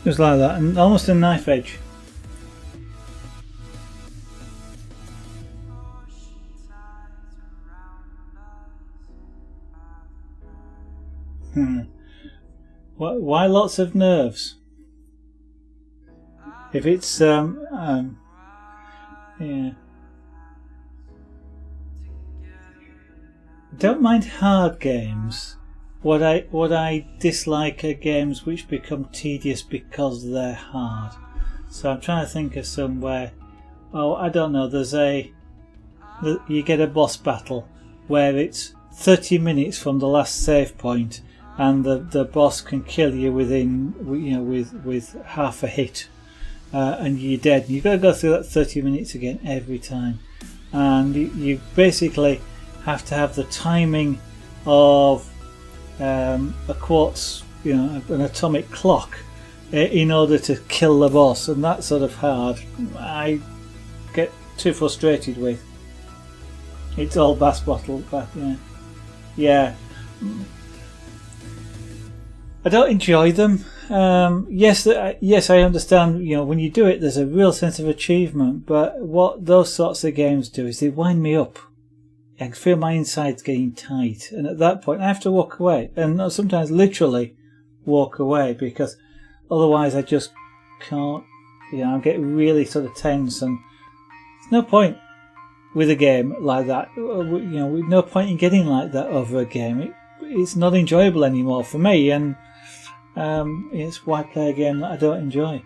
Just like that, and almost a knife edge. Why lots of nerves? If it's yeah. Don't mind hard games. What I dislike are games which become tedious because they're hard. So I'm trying to think of somewhere. Oh, I don't know. You get a boss battle where it's 30 minutes from the last save point, and the boss can kill you within, with half a hit, and you're dead. You've got to go through that 30 minutes again every time, and you basically have to have the timing of a quartz, an atomic clock, in order to kill the boss, and that's sort of hard. I get too frustrated with. It's all bass bottle, but yeah. I don't enjoy them. Yes, I understand. When you do it, there's a real sense of achievement. But what those sorts of games do is they wind me up. I can feel my insides getting tight, and at that point, I have to walk away, and sometimes literally walk away, because otherwise, I just can't. I get really sort of tense, and there's no point with a game like that. With no point in getting like that over a game. It's not enjoyable anymore for me, and it's why play a game that I don't enjoy.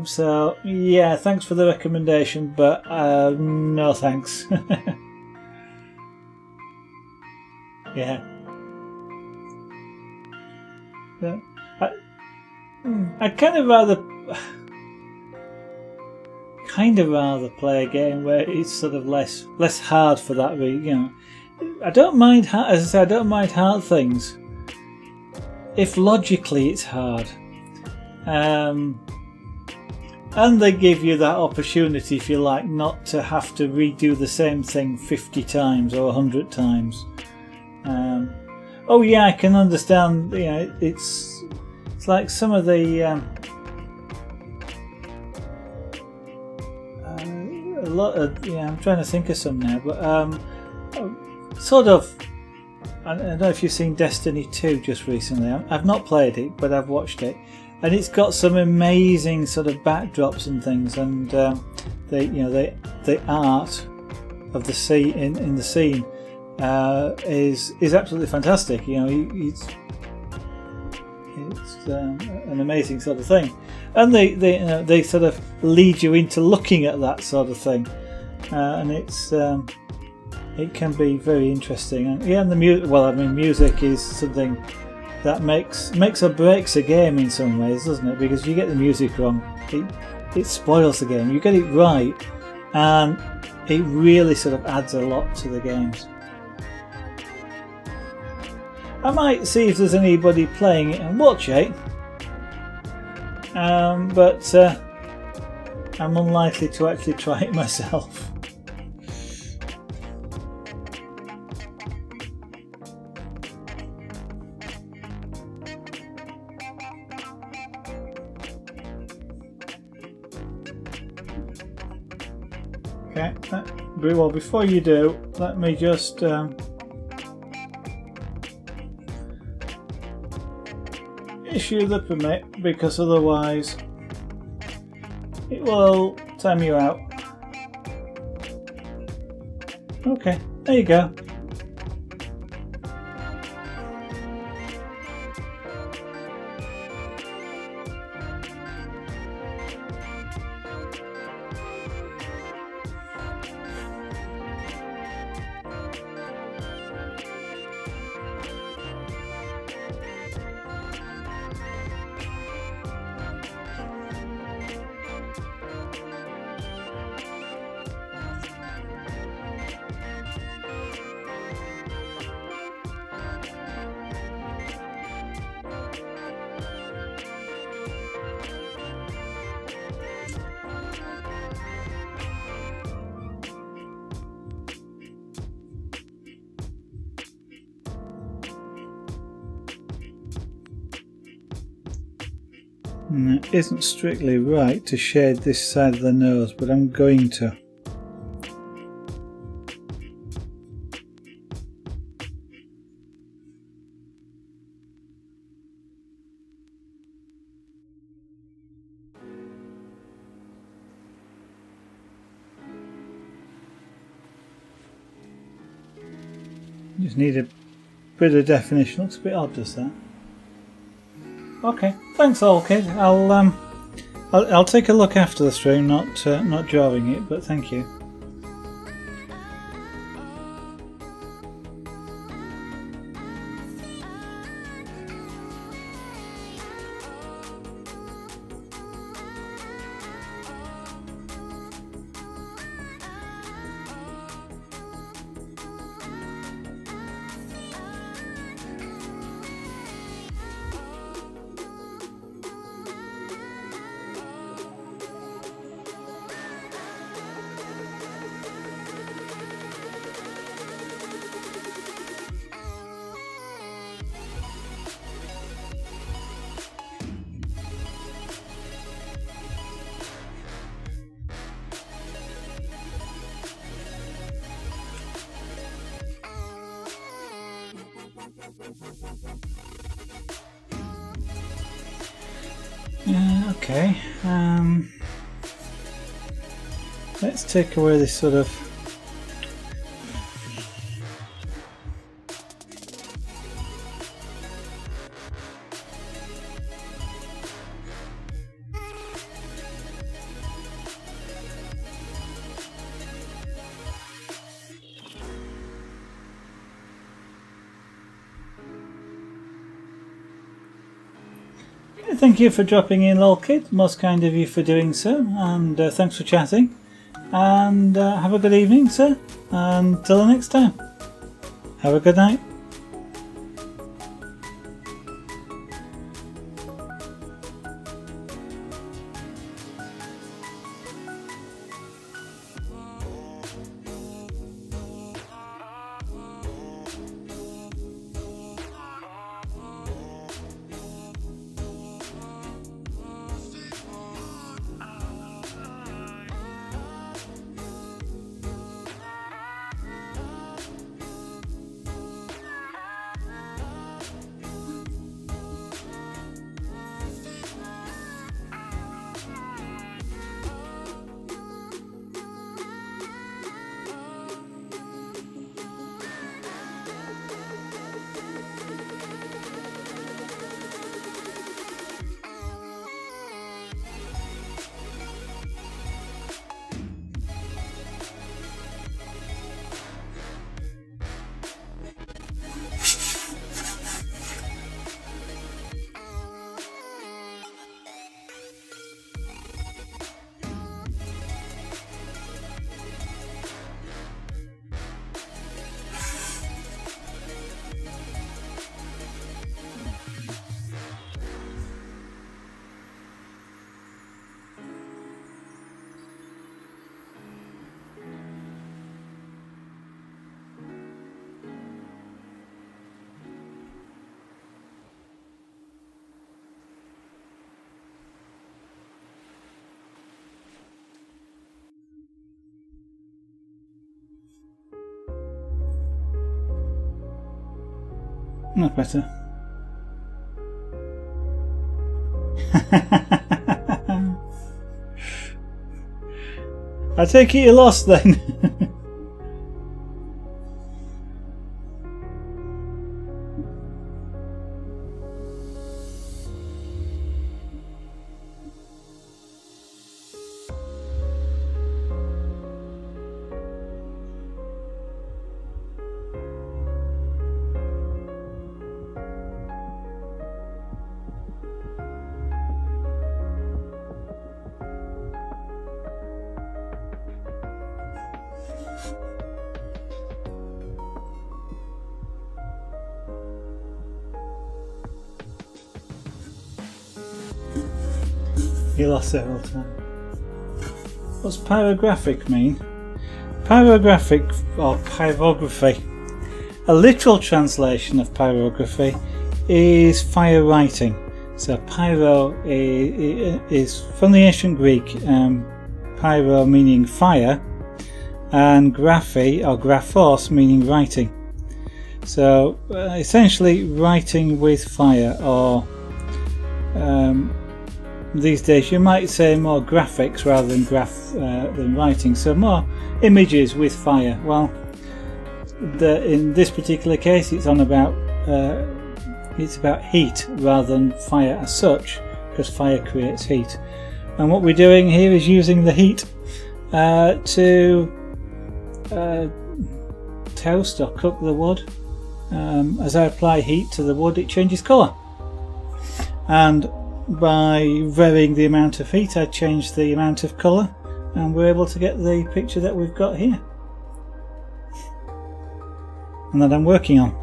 So yeah, thanks for the recommendation, but no thanks. Yeah. I kind of rather play a game where it's sort of less hard for that reason. I don't mind, as I say, I don't mind hard things if logically it's hard, and they give you that opportunity, if you like, not to have to redo the same thing 50 times or 100 times. Oh yeah, I can understand. It's like some of the a lot of I'm trying to think of some now, but sort of. I don't know if you've seen Destiny 2 just recently. I've not played it, but I've watched it, and it's got some amazing sort of backdrops and things, and the art of the sea in the scene is absolutely fantastic. It's an amazing sort of thing, and they sort of lead you into looking at that sort of thing, and it can be very interesting. And yeah, and the music. Well, I mean, music is something that makes or breaks a game in some ways, doesn't it? Because if you get the music wrong, it spoils the game. You get it right, and it really sort of adds a lot to the games. I might see if there's anybody playing it and watch it, but I'm unlikely to actually try it myself. Okay, well, before you do, let me just issue the permit, because otherwise it will time you out. Okay, there you go. It isn't strictly right to shade this side of the nose, but I'm going to. Just need a bit of definition. Looks a bit odd, does that? Okay, thanks all, kid. I'll take a look after the stream, not drawing it, but thank you. Okay, let's take away this sort of thank you for dropping in, lol kid. Most kind of you for doing so, and thanks for chatting. And have a good evening, sir. Until the next time. Have a good night. Not better. I take it you lost then. You lost several times. What's pyrographic mean? Pyrographic or pyrography. A literal translation of pyrography is fire writing. So pyro is from the ancient Greek, pyro meaning fire, and graphy or graphos meaning writing. So essentially writing with fire, or these days you might say more graphics rather than writing, so more images with fire. Well, in this particular case it's about heat rather than fire as such, because fire creates heat, and what we're doing here is using the heat to toast or cook the wood. As I apply heat to the wood, it changes colour, and by varying the amount of heat I change the amount of colour, and we're able to get the picture that we've got here and that I'm working on.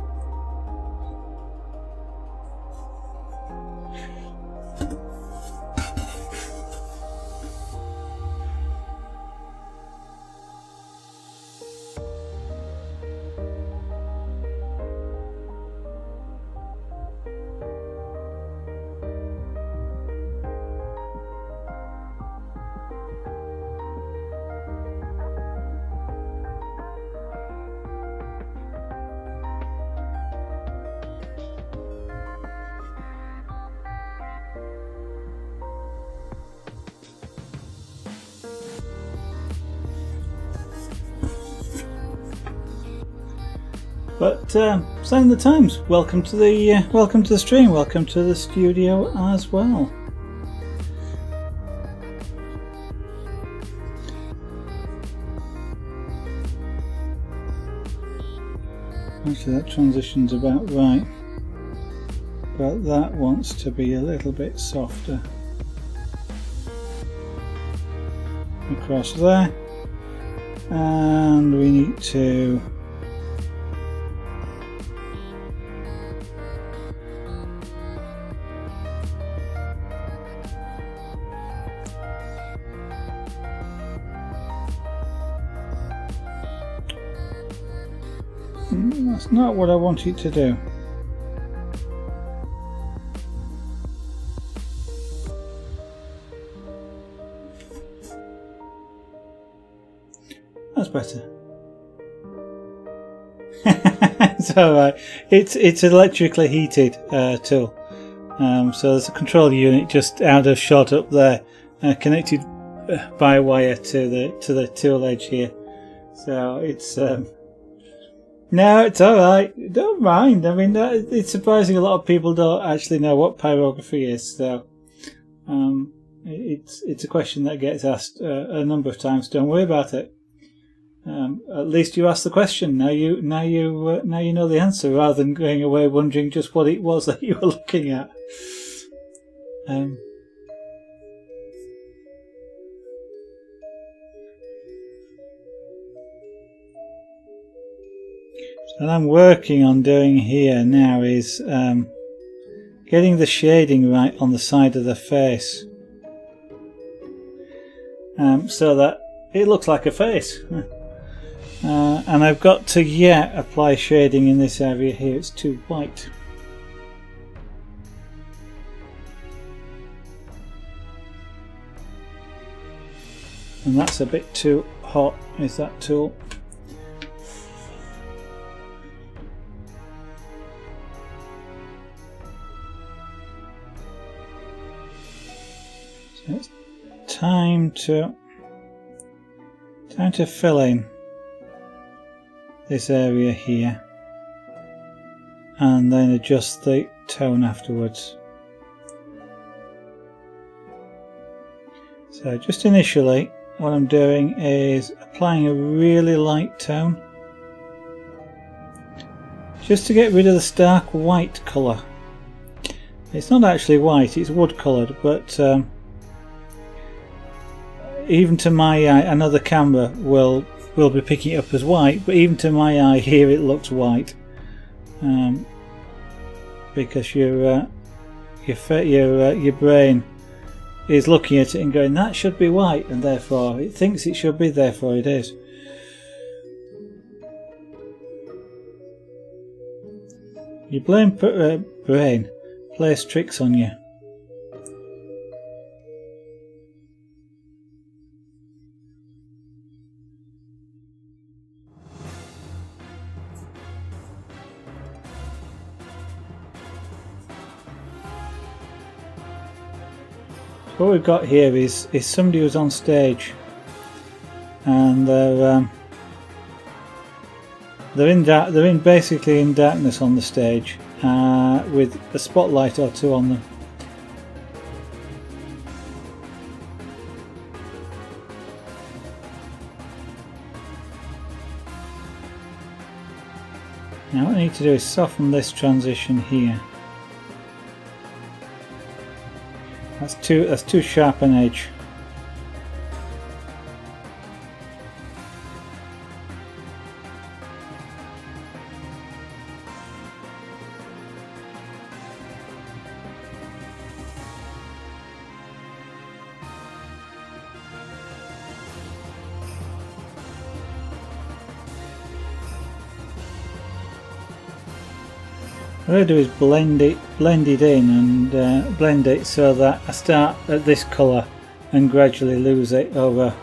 But sign the times. Welcome to the stream. Welcome to the studio as well. Actually, that transition's about right, but that wants to be a little bit softer. Across there, and we need to that's not what I want it to do. That's better. It's alright. It's an electrically heated tool. So there's a control unit just out of shot up there, connected by wire to the tool edge here. So it's no, it's alright. Don't mind. I mean, it's surprising a lot of people don't actually know what pyrography is. So it's a question that gets asked a number of times. Don't worry about it. At least you asked the question. Now you know the answer, rather than going away wondering just what it was that you were looking at. What I'm working on doing here now is getting the shading right on the side of the face, so that it looks like a face. And I've got to yet apply shading in this area here. It's too white. And that's a bit too hot, is that tool. So it's time to fill in this area here and then adjust the tone afterwards. So just initially what I'm doing is applying a really light tone just to get rid of the stark white colour. It's not actually white, it's wood coloured, but even to my eye, I know the camera will be picking it up as white, but even to my eye here it looks white, because your brain is looking at it and going, that should be white, and therefore it thinks it should be, therefore it is. Your brain plays tricks on you. What we've got here is somebody who's on stage, and they're basically in darkness on the stage, with a spotlight or two on them. Now what I need to do is soften this transition here. That's too sharp an edge. What I do is blend it in and blend it so that I start at this colour and gradually lose it over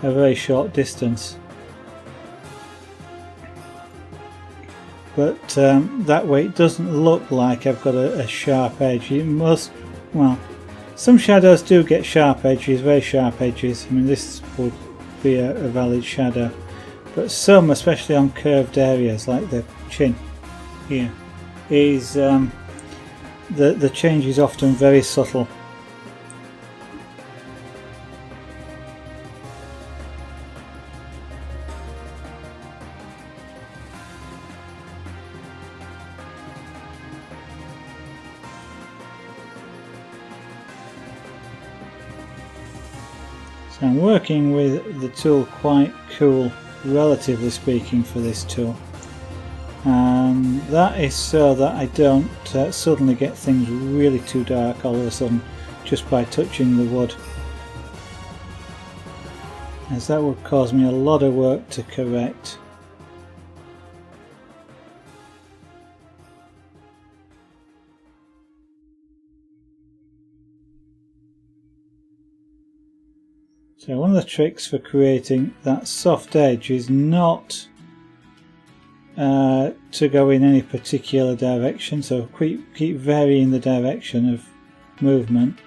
a very short distance. But that way it doesn't look like I've got a sharp edge. Well, some shadows do get sharp edges, very sharp edges. I mean, this would be a valid shadow, but some, especially on curved areas like the chin here, is the change is often very subtle. So I'm working with the tool quite cool, relatively speaking, for this tool. And that is so that I don't suddenly get things really too dark all of a sudden just by touching the wood, as that would cause me a lot of work to correct. So one of the tricks for creating that soft edge is not to go in any particular direction, so keep varying the direction of movement,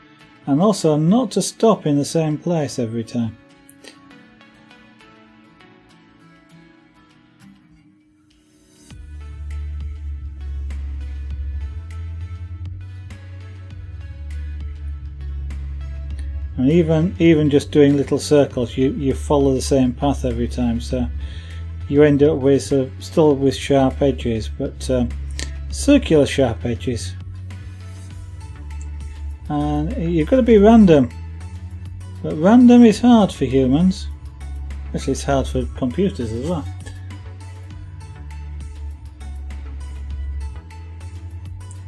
and also not to stop in the same place every time. And even just doing little circles, you follow the same path every time, so you end up with still with sharp edges, but circular sharp edges. And you've got to be random, but random is hard for humans. Actually, it's hard for computers as well.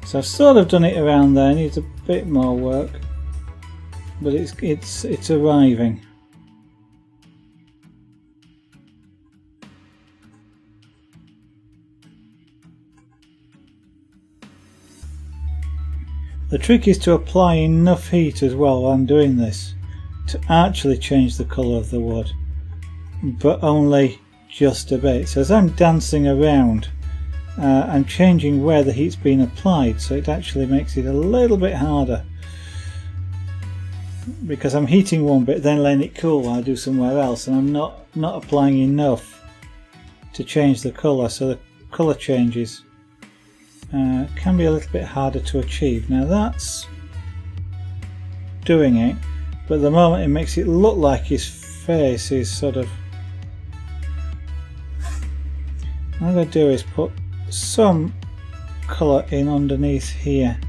So I've sort of done it around there. Needs a bit more work, but it's arriving. The trick is to apply enough heat as well while I'm doing this to actually change the colour of the wood, but only just a bit. So as I'm dancing around, I'm changing where the heat's been applied, so it actually makes it a little bit harder. because I'm heating one bit then letting it cool while I do somewhere else, and I'm not applying enough to change the colour, so the colour changes can be a little bit harder to achieve. Now that's doing it, but at the moment it makes it look like his face is sort of... What I'm going to do is put some colour in underneath here,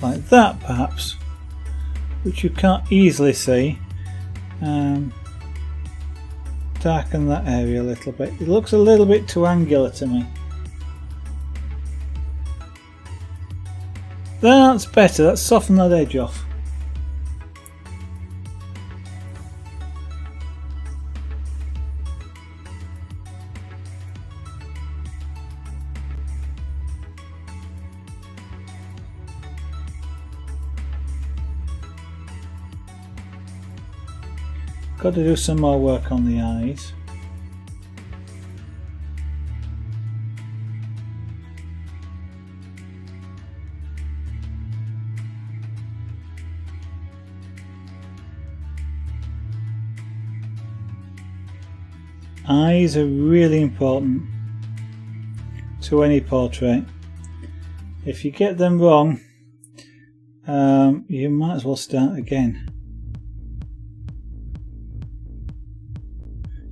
like that perhaps, which you can't easily see. Darken that area a little bit. It looks a little bit too angular to me. That's better, that's softened that edge off. Got to do some more work on the eyes. Eyes are really important to any portrait. If you get them wrong, you might as well start again.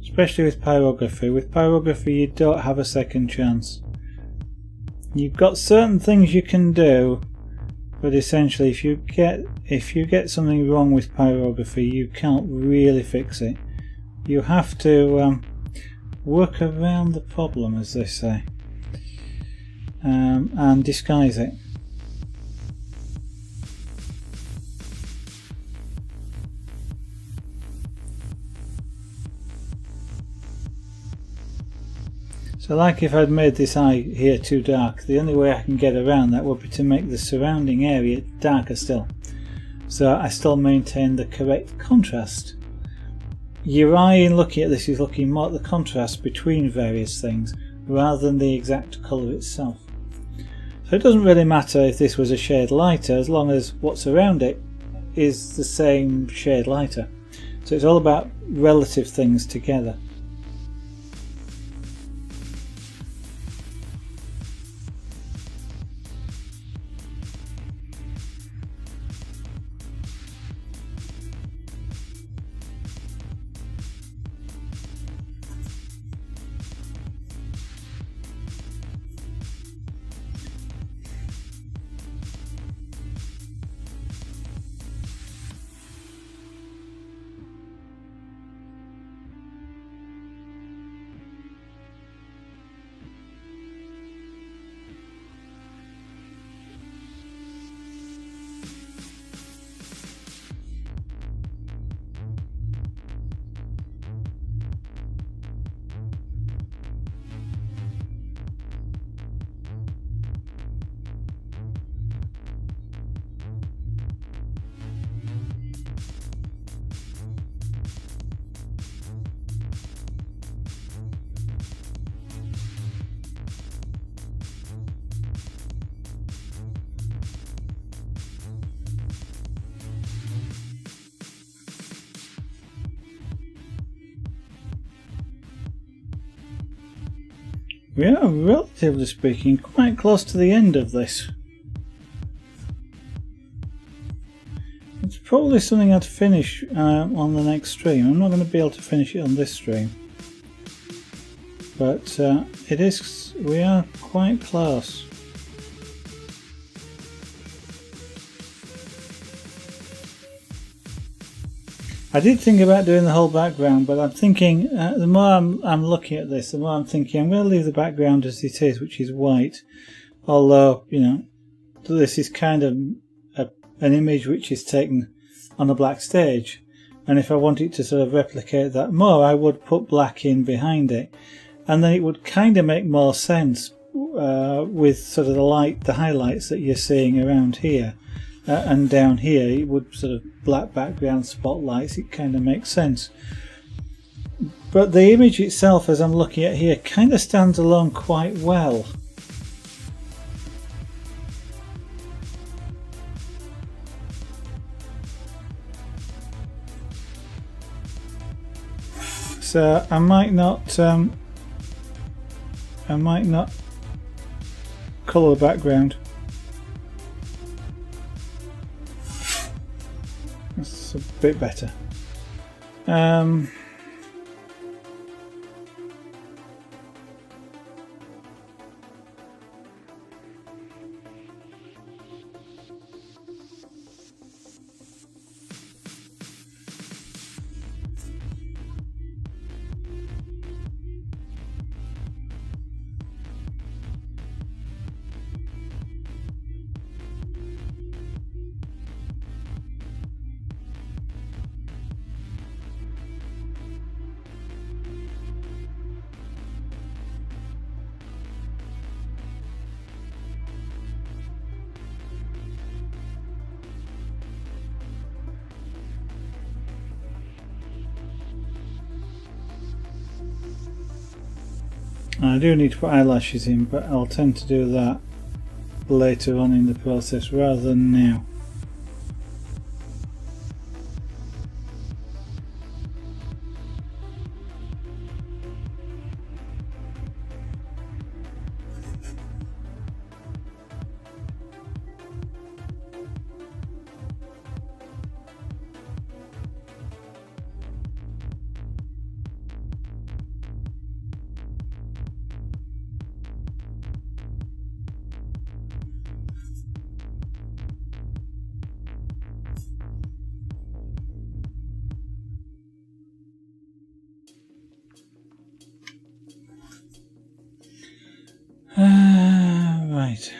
Especially with pyrography. With pyrography you don't have a second chance. You've got certain things you can do, but essentially if you get something wrong with pyrography, you can't really fix it. You have to work around the problem, as they say, and disguise it. So like if I'd made this eye here too dark, the only way I can get around that would be to make the surrounding area darker still, so I still maintain the correct contrast. Your eye in looking at this is looking more at the contrast between various things rather than the exact colour itself. So it doesn't really matter if this was a shade lighter, as long as what's around it is the same shade lighter. So it's all about relative things together. We are, relatively speaking, quite close to the end of this. It's probably something I'd finish on the next stream. I'm not going to be able to finish it on this stream, but we are quite close. I did think about doing the whole background, but I'm thinking, the more I'm looking at this, the more I'm thinking I'm going to leave the background as it is, which is white. Although, you know, this is kind of an image which is taken on a black stage, and if I wanted to sort of replicate that more, I would put black in behind it, and then it would kind of make more sense with sort of the highlights that you're seeing around here. And down here it would sort of black background spotlights, it kind of makes sense. But the image itself, as I'm looking at here, kind of stands alone quite well. So I might not colour the background. That's a bit better. I do need to put eyelashes in, but I'll tend to do that later on in the process rather than now. Right.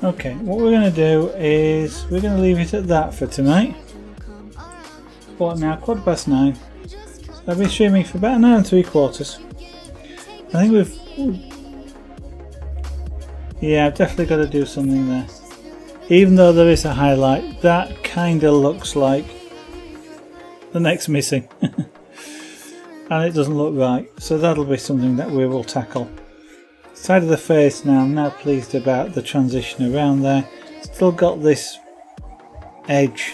Okay, what we're going to do is we're going to leave it at that for tonight. What now? 9:15. So I've been streaming for about an hour and 3/4. I think yeah, I've definitely got to do something there. Even though there is a highlight, that kind of looks like the neck's missing. And it doesn't look right, so that'll be something that we will tackle. Side of the face now, I'm now pleased about the transition around there. Still got this edge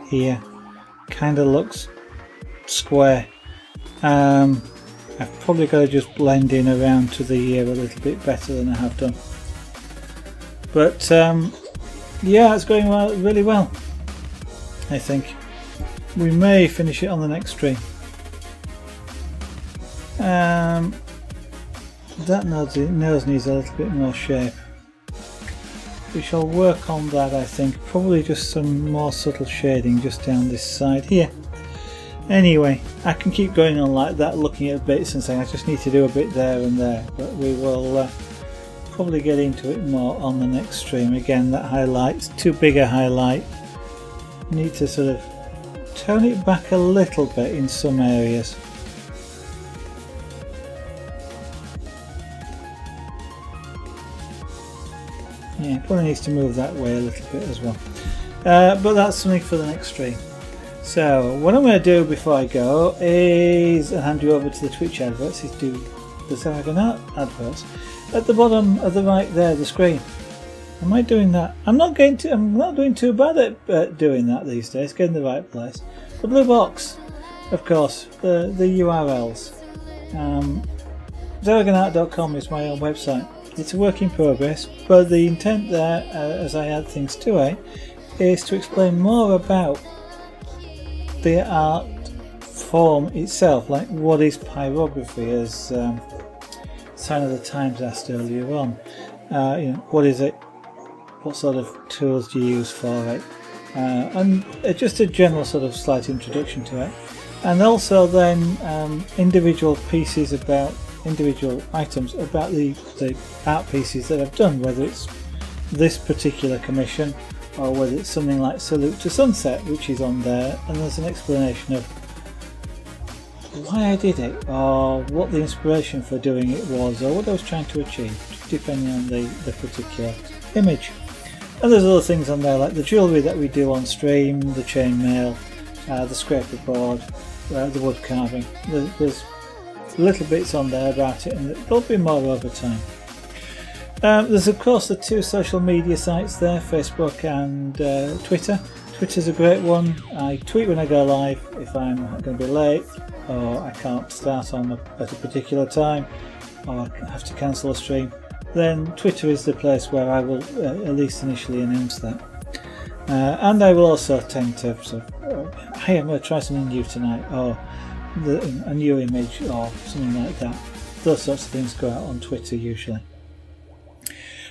here, kind of looks square. I've probably got to just blend in around to the ear a little bit better than I have done. But yeah, it's going well, really well, I think. We may finish it on the next stream. That nose needs a little bit more shape. We shall work on that, I think. Probably just some more subtle shading just down this side here. Anyway, I can keep going on like that, looking at bits and saying I just need to do a bit there and there, but we will probably get into it more on the next stream. Again, that highlight's too big a highlight. Need to sort of tone it back a little bit in some areas. Yeah, probably needs to move that way a little bit as well. But that's something for the next stream. So what I'm going to do before I go is hand you over to the Twitch adverts. Is do the Pyrography adverts at the bottom of the right there, the screen. Am I doing that? I'm not doing too bad at doing that these days. Getting the right place. The blue box, of course. The URLs. Pyrography.com is my own website. It's a work in progress, but the intent there, as I add things to it, is to explain more about the art form itself, like what is pyrography, as Sign of the Times asked earlier on. What is it? What sort of tools do you use for it? And just a general sort of slight introduction to it. And also then individual pieces about individual items about the art pieces that I've done, whether it's this particular commission or whether it's something like Salute to Sunset, which is on there, and there's an explanation of why I did it, or what the inspiration for doing it was, or what I was trying to achieve, depending on the particular image. And there's other things on there like the jewellery that we do on stream, the chainmail, the scraper board, the wood carving. There's little bits on there about it, and there'll be more over time. There's of course the two social media sites there, Facebook and Twitter. Twitter's a great one. I tweet when I go live if I'm going to be late or I can't start on at a particular time or I have to cancel a stream. Then Twitter is the place where I will at least initially announce that. And I will also tend to sort of, hey, I'm going to try something new tonight, or a new image or something like that. Those sorts of things go out on Twitter usually.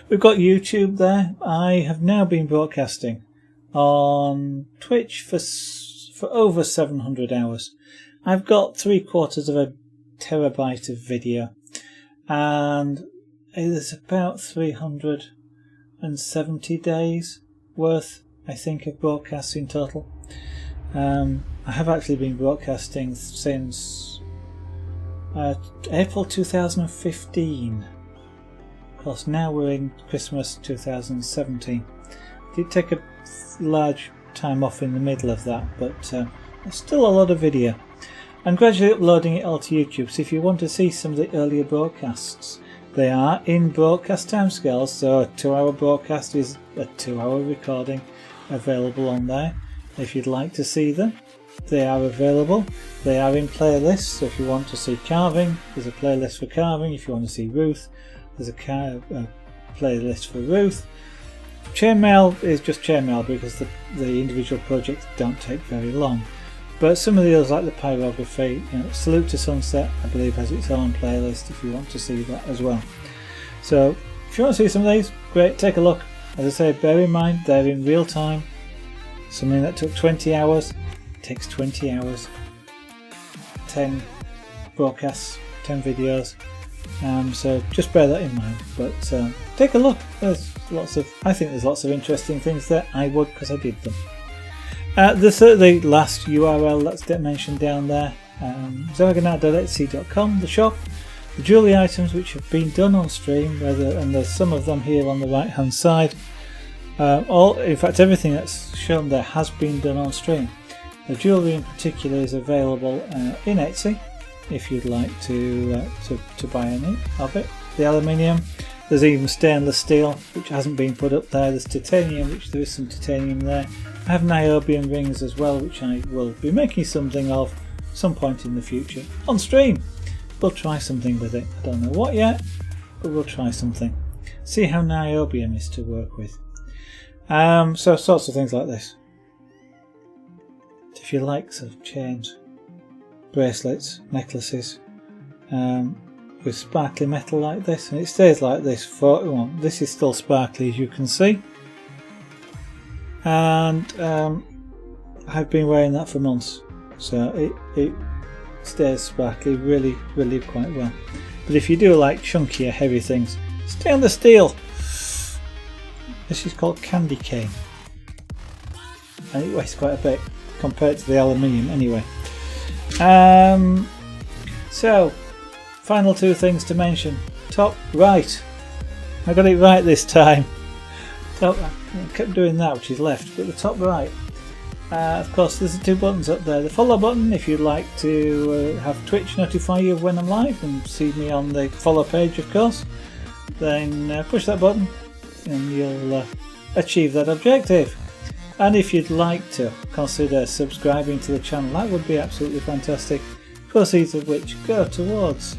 We've got YouTube there. I have now been broadcasting on Twitch for over 700 hours. I've got 3/4 of a terabyte of video, and there's about 370 days worth, I think, of broadcasts in total. I have actually been broadcasting since April 2015. Of course, now we're in Christmas 2017. I did take a large time off in the middle of that, but there's still a lot of video. I'm gradually uploading it all to YouTube, so if you want to see some of the earlier broadcasts, they are in broadcast timescales, so a 2-hour broadcast is a 2-hour recording available on there. If you'd like to see them, they are available. They are in playlists, so if you want to see carving, there's a playlist for carving. If you want to see Ruth, there's a playlist for Ruth. Chainmail is just chainmail because the individual projects don't take very long. But some of the others, like the Pyrography, Salute to Sunset, I believe has its own playlist if you want to see that as well. So if you want to see some of these, great, take a look. As I say, bear in mind they're in real time. Something that took 20 hours takes 20 hours. 10 broadcasts, 10 videos. So just bear that in mind. But take a look. I think there's lots of interesting things there. I would, because I did them. The last URL that's mentioned down there, zaragonaut.etsy.com, the shop, the jewellery items which have been done on stream, and there's some of them here on the right hand side. In fact, everything that's shown there has been done on stream. The jewellery in particular is available in Etsy if you'd like to buy any of it. The aluminium, there's even stainless steel which hasn't been put up there. There's titanium, which there is some titanium there. I have niobium rings as well, which I will be making something of some point in the future on stream. We'll try something with it. I don't know what yet, but we'll try something. See how niobium is to work with. So sorts of things like this. If you like sort of chains, bracelets, necklaces with sparkly metal like this, and it stays like this for this is still sparkly, as you can see. And I've been wearing that for months, so it stays sparkly really quite well. But if you do like chunkier, heavy things, stainless steel. This is called candy cane, and it weighs quite a bit compared to the aluminium anyway. So final two things to mention. Top right, I got it right this time. I kept doing that, which is left, but the top right, of course there's the two buttons up there. The follow button if you'd like to have Twitch notify you of when I'm live and see me on the follow page, of course. Then push that button and you'll achieve that objective. And if you'd like to consider subscribing to the channel, that would be absolutely fantastic. Proceeds of which go towards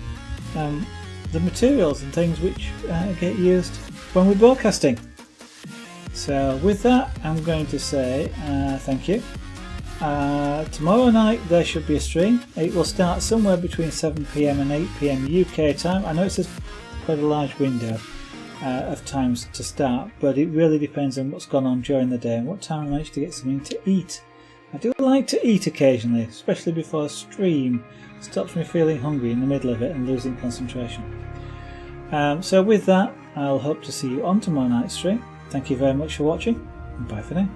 the materials and things which get used when we're broadcasting. So with that, I'm going to say thank you. Tomorrow night there should be a stream. It will start somewhere between 7 PM and 8 PM UK time. I know it's quite a large window of times to start, but it really depends on what's gone on during the day and what time I manage to get something to eat. I do like to eat occasionally, especially before a stream. It stops me feeling hungry in the middle of it and losing concentration. So with that, I'll hope to see you on tomorrow night's stream. Thank you very much for watching, and bye for now.